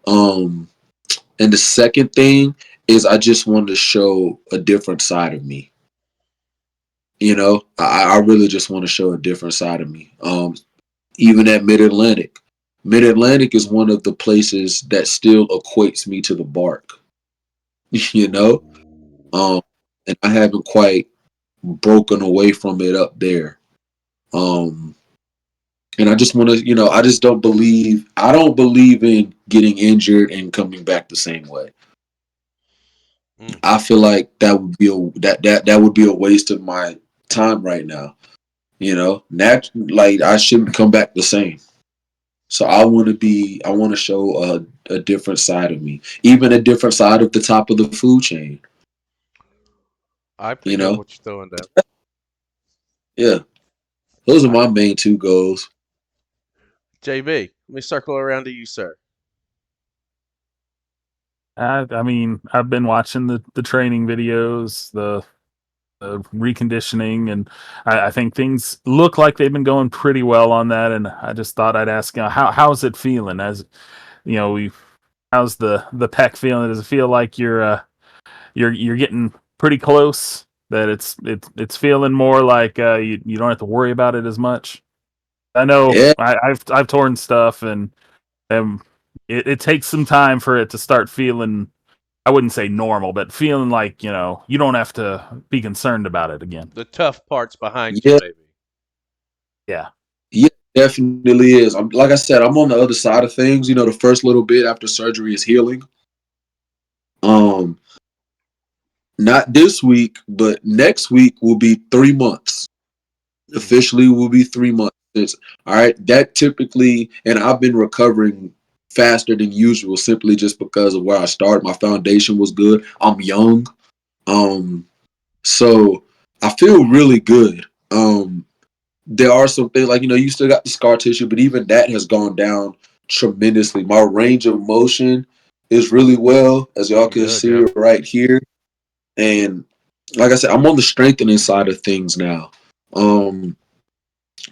Um, and the second thing is I just wanted to show a different side of me. I really just want to show a different side of me. Even at Mid Atlantic. Mid Atlantic is one of the places that still equates me to the bark. you know, Ooh. um, and I haven't quite broken away from it up there. Um, and I just want to, I just don't believe. I don't believe in getting injured and coming back the same way. Mm. I feel like that would be that would be a waste of my time right now. Like I shouldn't come back the same. So I want to show a different side of me, even a different side of the top of the food chain. I You pick up know, what you're throwing down. yeah, those are I, my main two goals. JB, let me circle around to you, sir. I mean, I've been watching the training videos, the reconditioning, and I think things look like they've been going pretty well on that. And I just thought I'd ask, how's it feeling? As you know, how's the pec feeling? Does it feel like you're getting pretty close? That it's feeling more like you don't have to worry about it as much. I know Yeah, I've torn stuff, and it takes some time for it to start feeling. I wouldn't say normal, but feeling like you don't have to be concerned about it again. The tough part's behind you, yeah, maybe. Yeah. yeah, definitely is. Like I said, I'm on the other side of things. The first little bit after surgery is healing. Um, Not this week, but next week will be 3 months. Mm. Officially, will be 3 months. All right. That typically, and I've been recovering faster than usual simply just because of where I started. My foundation was good. I'm young. Um, so I feel really good. There are some things like, you still got the scar tissue, but even that has gone down tremendously. My range of motion is really well, as y'all can Good, see yeah. right here. And like I said, I'm on the strengthening side of things now. Um,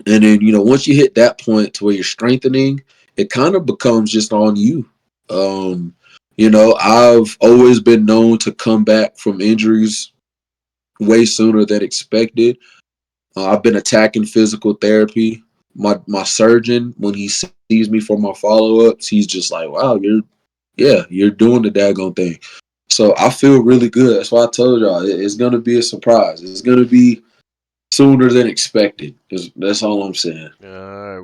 and then, once you hit that point to where you're strengthening, it kind of becomes just on you. Um, I've always been known to come back from injuries way sooner than expected. I've been attacking physical therapy. My surgeon, when he sees me for my follow ups, he's just like, "Wow, you're doing the daggone thing." So I feel really good. That's why I told y'all it's gonna be a surprise. It's gonna be sooner than expected. That's all I'm saying.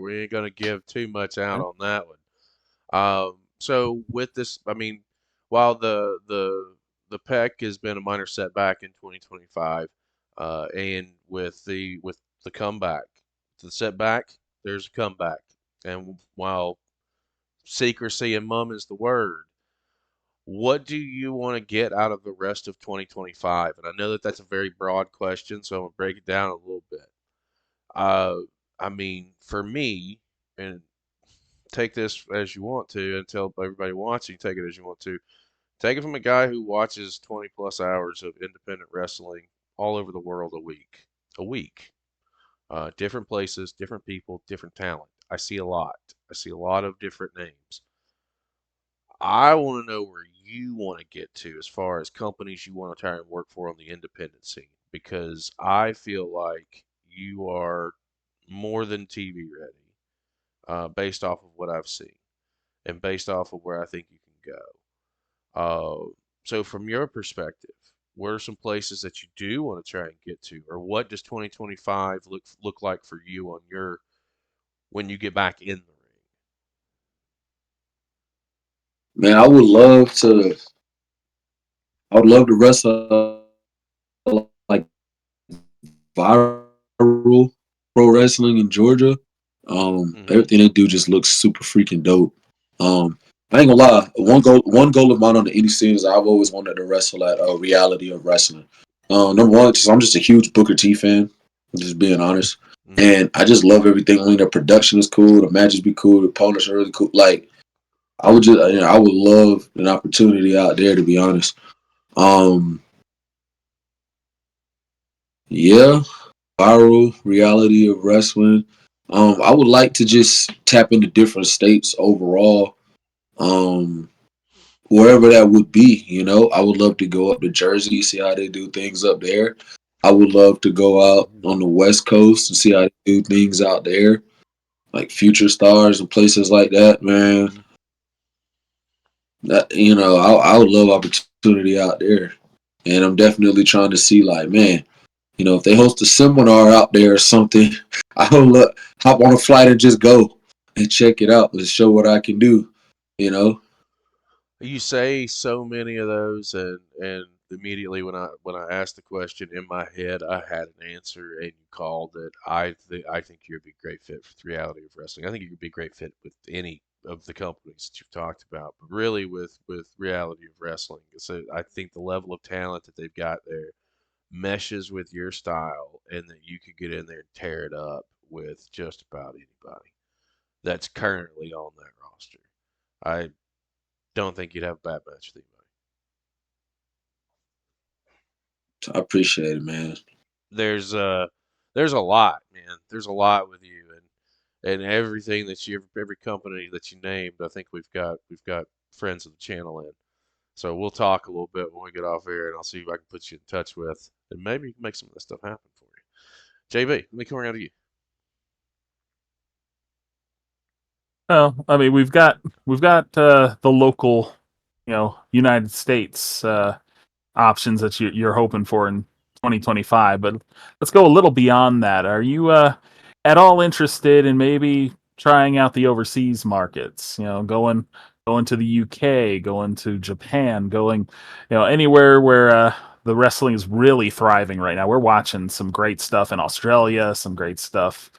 We ain't gonna give too much out on that one. So with this, I mean, while the PEC has been a minor setback in 2025, and with the comeback, the setback, there's a comeback, and while secrecy and mum is the word, what do you want to get out of the rest of 2025? And I know that that's a very broad question, so I'm gonna break it down a little bit. Uh, I mean, for me, and take this as you want to and tell everybody watching, take it as you want to. Take it from a guy who watches 20 plus hours of independent wrestling all over the world a week. A week. Different places, different people, different talent. I see a lot. I see a lot of different names. I want to know where you want to get to as far as companies you want to try and work for on the independent scene because I feel like you are more than TV ready based off of what I've seen and based off of where I think you can go. So from your perspective, what are some places that you do want to try and get to, or what does 2025 look like for you on your when you get back in the ring? Man, I would love to wrestle like viral pro wrestling in Georgia. Mm-hmm. Everything they do just looks super freaking dope. I ain't gonna lie. One goal of mine on the indie scene is I've always wanted to wrestle at a reality of wrestling. Number one, because I'm just a huge Booker T fan. Just being honest, Mm-hmm. and I just love everything. I mean, the production is cool, the matches be cool, the opponents are really cool. Like I would love an opportunity out there. To be honest, um, yeah, viral reality of wrestling. I would like to just tap into different states overall. Um, Wherever that would be, I would love to go up to Jersey, see how they do things up there. I would love to go out on the West Coast and see how they do things out there, like Future Stars and places like that. Man, that I would love opportunity out there, and I'm definitely trying to see like, man, if they host a seminar out there or something, I would hop on a flight and just go and check it out and show what I can do. You know, You say so many of those, and immediately when I asked the question in my head, I had an answer, and you called it. I think you'd be a great fit for the reality of wrestling. I think you could be a great fit with any of the companies that you've talked about, but really with reality of wrestling. So I think the level of talent that they've got there meshes with your style, and that you could get in there and tear it up with just about anybody that's currently on that roster. I don't think you'd have a bad match with anybody. I appreciate it, man. There's there's a lot, man. There's a lot with you, and everything that you every company that you named. I think we've got friends of the channel in. So we'll talk a little bit when we get off air, and I'll see if I can put you in touch with, and maybe you can make some of this stuff happen for you. JB, let me come around to you. Well, I mean, we've got the local, United States options that you're hoping for in 2025. But let's go a little beyond that. Are you at all interested in maybe trying out the overseas markets? Going to the UK, going to Japan, going anywhere where the wrestling is really thriving right now. We're watching some great stuff in Australia, some great stuff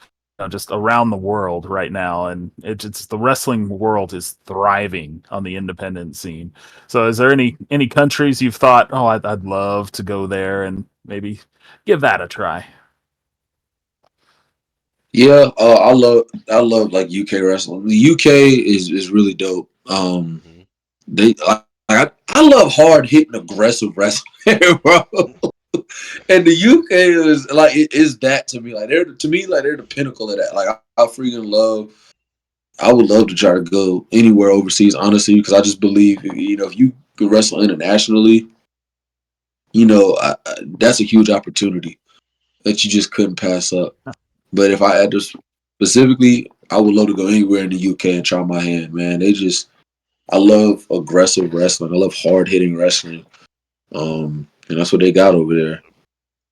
just around the world right now, and it's the wrestling world is thriving on the independent scene. So, is there any countries you've thought, oh, I'd love to go there and maybe give that a try? Yeah, I love like UK wrestling. The UK is really dope. Hmm. They I love hard hitting aggressive wrestling, bro. And the UK is like it is that to me. Like they're the pinnacle of that. Like I freaking love. I would love to try to go anywhere overseas, honestly, because I just believe if you could wrestle internationally, that's a huge opportunity that you just couldn't pass up. But if I had to specifically, I would love to go anywhere in the UK and try my hand, man. I love aggressive wrestling. I love hard hitting wrestling. And that's what they got over there.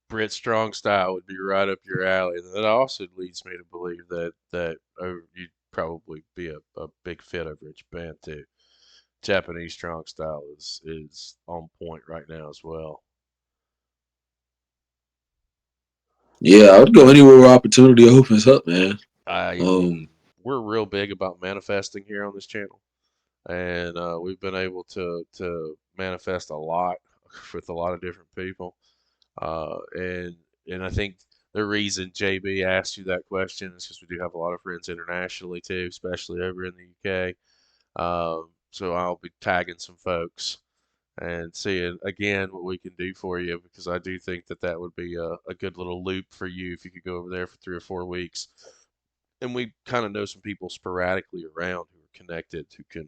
Brit Strong style would be right up your alley. And that also leads me to believe that you'd probably be a big fit over at Japan too. Japanese strong style is on point right now as well. Yeah, I would go anywhere where opportunity opens up, man. I Um, mean, we're real big about manifesting here on this channel, and we've been able to manifest a lot with a lot of different people. And I think the reason JB asked you that question is because we do have a lot of friends internationally too, especially over in the UK. So I'll be tagging some folks and seeing again what we can do for you, because I do think that would be a good little loop for you if you could go over there for 3 or 4 weeks. And we kind of know some people sporadically around who are connected who can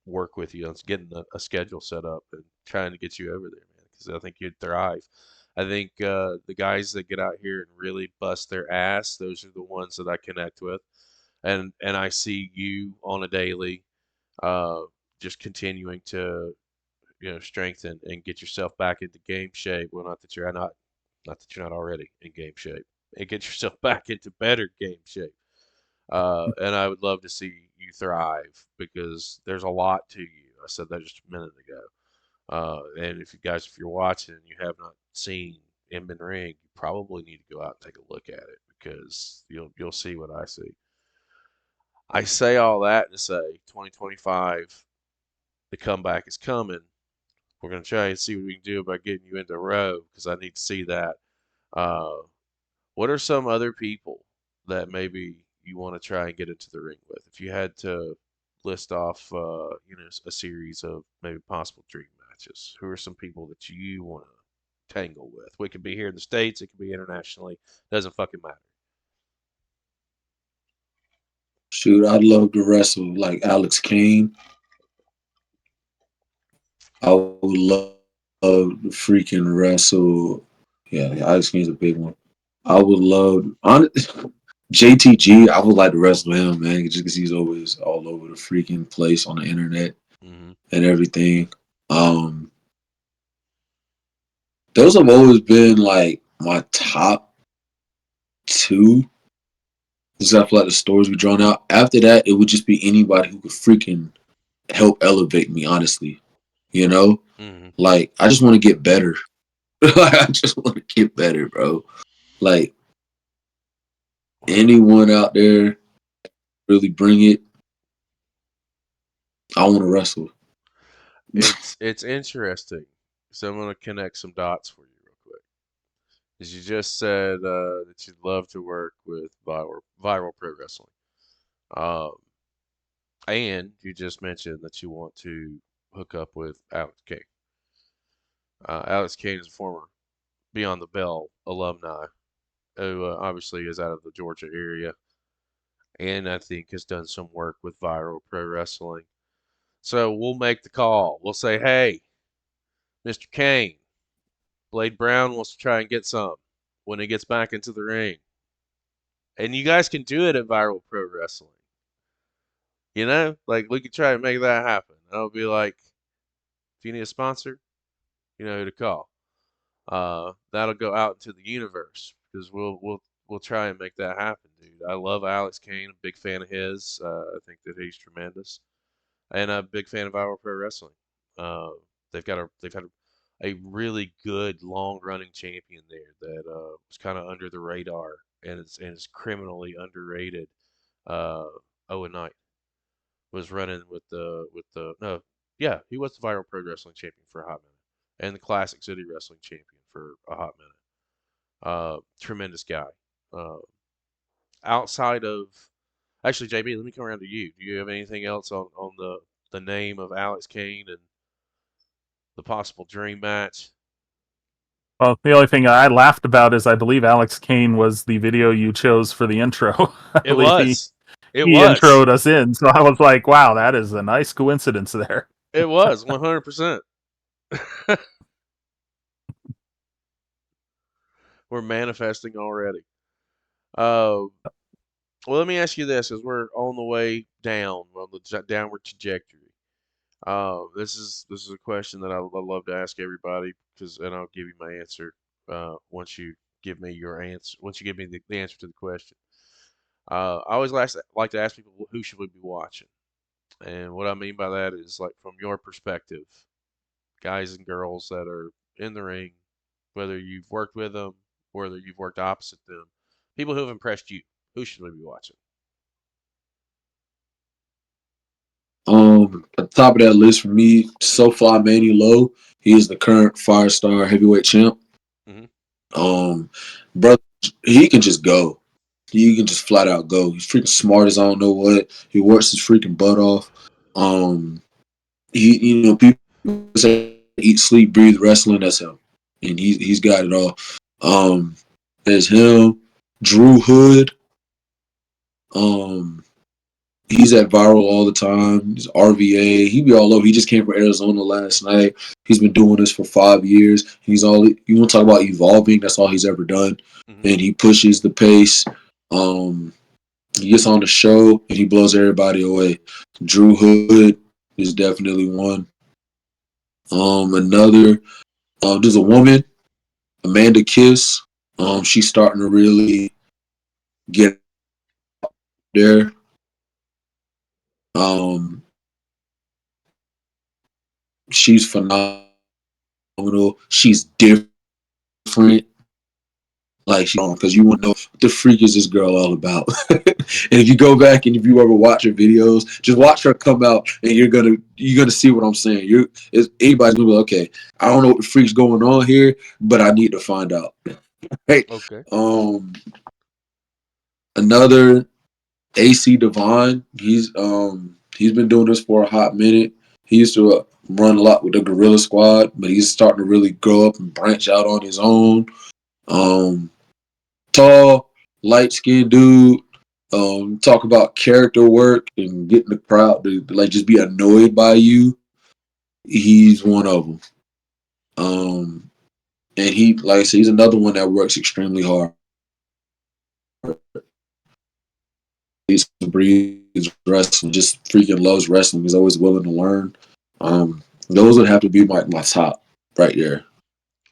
work with you on getting a schedule set up and trying to get you over there, man, because I think you'd thrive. I think the guys that get out here and really bust their ass, those are the ones that I connect with, and I see you on a daily, uh, just continuing to strengthen and get yourself back into game shape. Well, not that you're not already in game shape, and get yourself back into better game shape. And I would love to see you thrive because there's a lot to you. I said that just a minute ago. And if you're watching and you have not seen Inman Ring, you probably need to go out and take a look at it because you'll see what I see. I say all that to say 2025, the comeback is coming. We're gonna try and see what we can do about getting you into row because I need to see that. Uh, what are some other people that maybe you want to try and get into the ring with? If you had to list off, a series of maybe possible dream matches, who are some people that you want to tangle with? We could be here in the States, it could be internationally, doesn't fucking matter. Shoot, I'd love to wrestle like Alex Kane. I would love to freaking wrestle. Yeah, Alex Kane's a big one. I would love JTG. I would like to wrestle him, man, just because he's always all over the freaking place on the internet Hmm. and everything. Um, those have always been like my top two. Because I feel like the stories we drawn out. After that, it would just be anybody who could freaking help elevate me, honestly. You know? Hmm. Like, I just want to get better. Like, I just want to get better, bro. Like, Well, anyone out there really bring it, I want to wrestle. it's interesting. So I'm gonna connect some dots for you real quick. As you just said that you'd love to work with viral pro wrestling, um, and you just mentioned that you want to hook up with Alex Kane. Alex Kane is a former Beyond the Bell alumni who obviously is out of the Georgia area, and I think has done some work with viral pro wrestling. So we'll make the call. We'll say, hey, Mr. Kane, Blade Brown wants to try and get some when he gets back into the ring. And you guys can do it at Viral Pro Wrestling. You know, like we could try and make that happen. I'll be like, if you need a sponsor, you know who to call. That'll go out into the universe because we'll try and make that happen, dude. I love Alex Kane. I'm a big fan of his. I think that he's tremendous, and I'm a big fan of Viral Pro Wrestling. Uh, they've had a really good long running champion there that was kind of under the radar and is criminally underrated. Owen Knight was running with the no, yeah, he was the Viral Pro Wrestling champion for a hot minute, and the Classic City Wrestling champion for a hot minute. Tremendous guy. Uh, outside of actually, JB, let me come around to you. Do you have anything else on the name of Alex Kane and the possible dream match? Well, the only thing I laughed about is I believe Alex Kane was the video you chose for the intro. I It believe he was. It he was. introed us in, so I was like, "Wow, that is a nice coincidence there." It was 100%. We're manifesting already. Uh, well, let me ask you this: as we're on the way down on the downward trajectory, this is a question that I love to ask everybody because, and I'll give you my answer once you give me your answer. Once you give me the answer to the question, I always like to ask people who should we be watching, and what I mean by that is like from your perspective, guys and girls that are in the ring, whether you've worked with them, whether you've worked opposite them, people who have impressed you. Who should we be watching? At the top of that list for me, SoFly Manny Low. He is the current five-star heavyweight champ. Hmm. Um, brother, he can just go. He can just flat out go. He's freaking smart as I don't know what. He works his freaking butt off. Um, people say eat, sleep, breathe wrestling. That's him, and he's got it all. There's him, Drew Hood. Um, he's at Viral all the time. He's RVA. He be all over. He just came from Arizona last night. He's been doing this for 5 years. He's all you want to talk about evolving. That's all he's ever done, Hmm. and he pushes the pace. Um, he gets on the show and he blows everybody away. Drew Hood is definitely one. Another. There's a woman, Amanda Kiss. She's starting to really get there. Um, she's phenomenal. She's different. Like she because you want to know what the freak is this girl all about. And if you go back and if you ever watch her videos, just watch her come out and you're gonna see what I'm saying. Anybody's gonna be like, okay, I don't know what the freak's going on here, but I need to find out. Right. Okay. Um Another AC Devine, he's been doing this for a hot minute. He used to run a lot with the Gorilla Squad, but he's starting to really grow up and branch out on his own. Um, Tall, light skinned dude. Talk about character work and getting the crowd to like just be annoyed by you. He's one of them. And he, like I said, he's another one that works extremely hard. He's breathes wrestling, just freaking loves wrestling. He's always willing to learn. Those would have to be my top right there.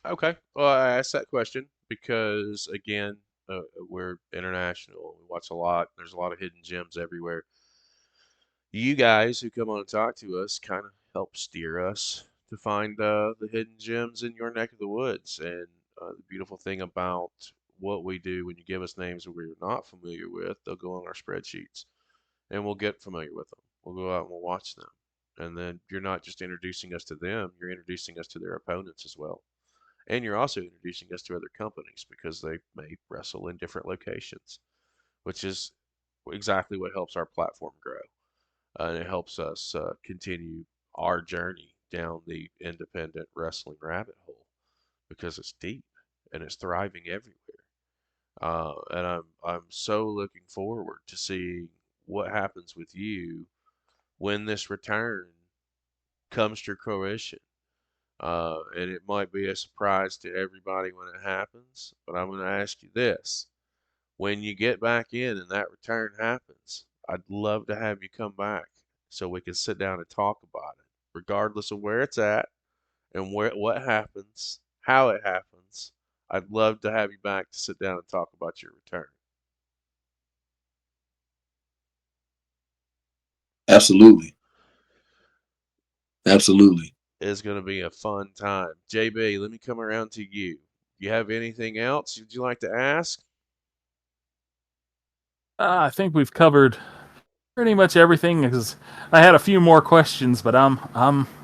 Okay. Well, I asked that question because, again, we're international. We watch a lot. There's a lot of hidden gems everywhere. You guys who come on and talk to us kind of help steer us to find the hidden gems in your neck of the woods. And the beautiful thing about what we do when you give us names that we're not familiar with, they'll go on our spreadsheets and we'll get familiar with them. We'll go out and we'll watch them. And then you're not just introducing us to them, you're introducing us to their opponents as well. And you're also introducing us to other companies because they may wrestle in different locations, which is exactly what helps our platform grow. And it helps us continue our journey down the independent wrestling rabbit hole because it's deep and it's thriving everywhere. And I'm so looking forward to seeing what happens with you when this return comes to fruition. And it might be a surprise to everybody when it happens, but I'm going to ask you this. When you get back in and that return happens, I'd love to have you come back so we can sit down and talk about it, regardless of where it's at and what happens, how it happens. I'd love to have you back to sit down and talk about your return. Absolutely. Absolutely. It's going to be a fun time. JB, let me come around to you. You have anything else would you like to ask? I think we've covered pretty much everything. Because I had a few more questions, but I'm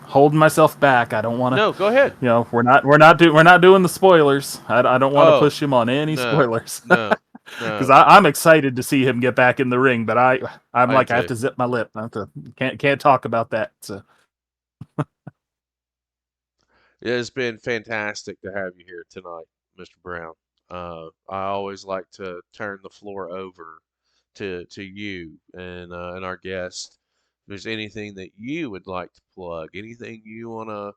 holding myself back. I don't want to. No, go ahead. We're not doing the spoilers. I don't want to Oh, push him on any no, spoilers. no, Because no. I'm excited to see him get back in the ring, but I'm I am like I have too. to zip my lip. I have to, can't talk about that. So It has been fantastic to have you here tonight, Mr. Brown. I always like to turn the floor over to you and our guest. If there's anything that you would like to plug, anything you want to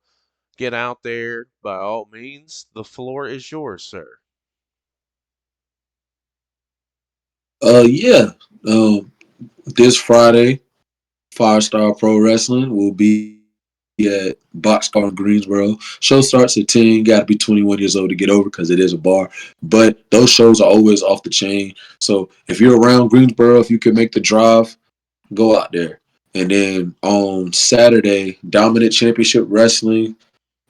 get out there, by all means, the floor is yours, sir. Yeah. This Friday, Five Star Pro Wrestling will be at Boxcar in Greensboro. Show starts at 10. You got to be 21 years old to get over because it is a bar. But those shows are always off the chain. So if you're around Greensboro, if you can make the drive, go out there. And then on Saturday, Dominant Championship Wrestling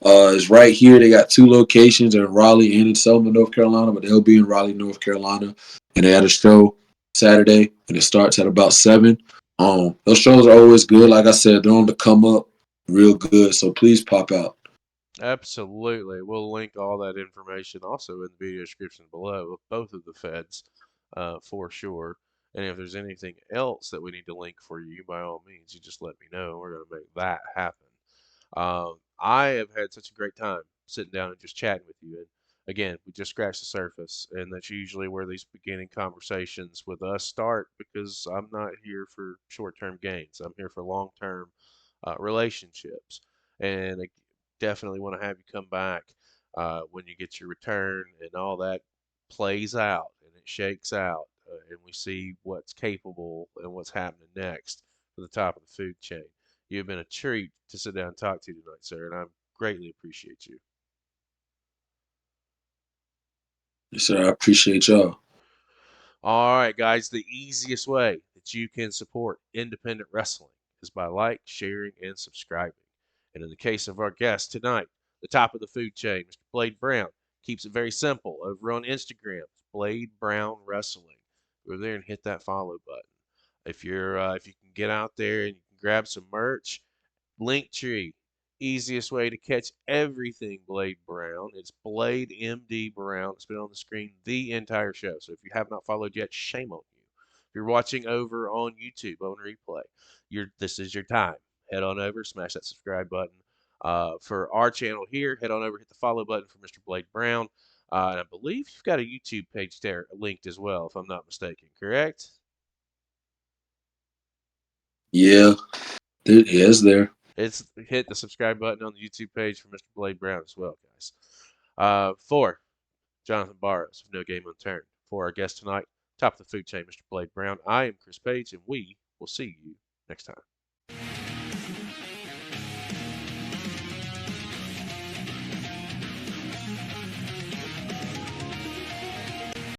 is right here. They got two locations in Raleigh and in Selma, North Carolina, but they'll be in Raleigh, North Carolina. And they had a show Saturday, and it starts at about 7. Those shows are always good. Like I said, they're on the come up real good. So please pop out. Absolutely. We'll link all that information also in the video description below of both of the feds for sure. And if there's anything else that we need to link for you, by all means, you just let me know. We're going to make that happen. I have had such a great time sitting down and just chatting with you. And again, we just scratched the surface, and that's usually where these beginning conversations with us start because I'm not here for short-term gains. I'm here for long-term relationships. And I definitely want to have you come back when you get your return and all that plays out and it shakes out, and we see what's capable and what's happening next for the top of the food chain. You've been a treat to sit down and talk to tonight, sir, and I greatly appreciate you. Yes, sir. I appreciate y'all. All right, guys, the easiest way that you can support independent wrestling is by like, sharing, and subscribing. And in the case of our guest tonight, the top of the food chain, Mr. Blade Brown, keeps it very simple over on Instagram. Blade Brown Wrestling. Go there and hit that follow button. If you can get out there and you can grab some merch, Linktree, easiest way to catch everything Blade Brown. It's Blade MD Brown. It's been on the screen the entire show. So if you have not followed yet, shame on you. If you're watching over on YouTube on replay, this is your time. Head on over, smash that subscribe button. For our channel here, head on over, hit the follow button for Mr. Blade Brown. And I believe you've got a YouTube page there linked as well, if I'm not mistaken, correct? Yeah, it's there. It's hit the subscribe button on the YouTube page for Mr. Blade Brown as well, guys. For Jonathan Barrows of No Game Unturned, for our guest tonight, top of the food chain, Mr. Blade Brown, I am Chris Page, and we will see you next time.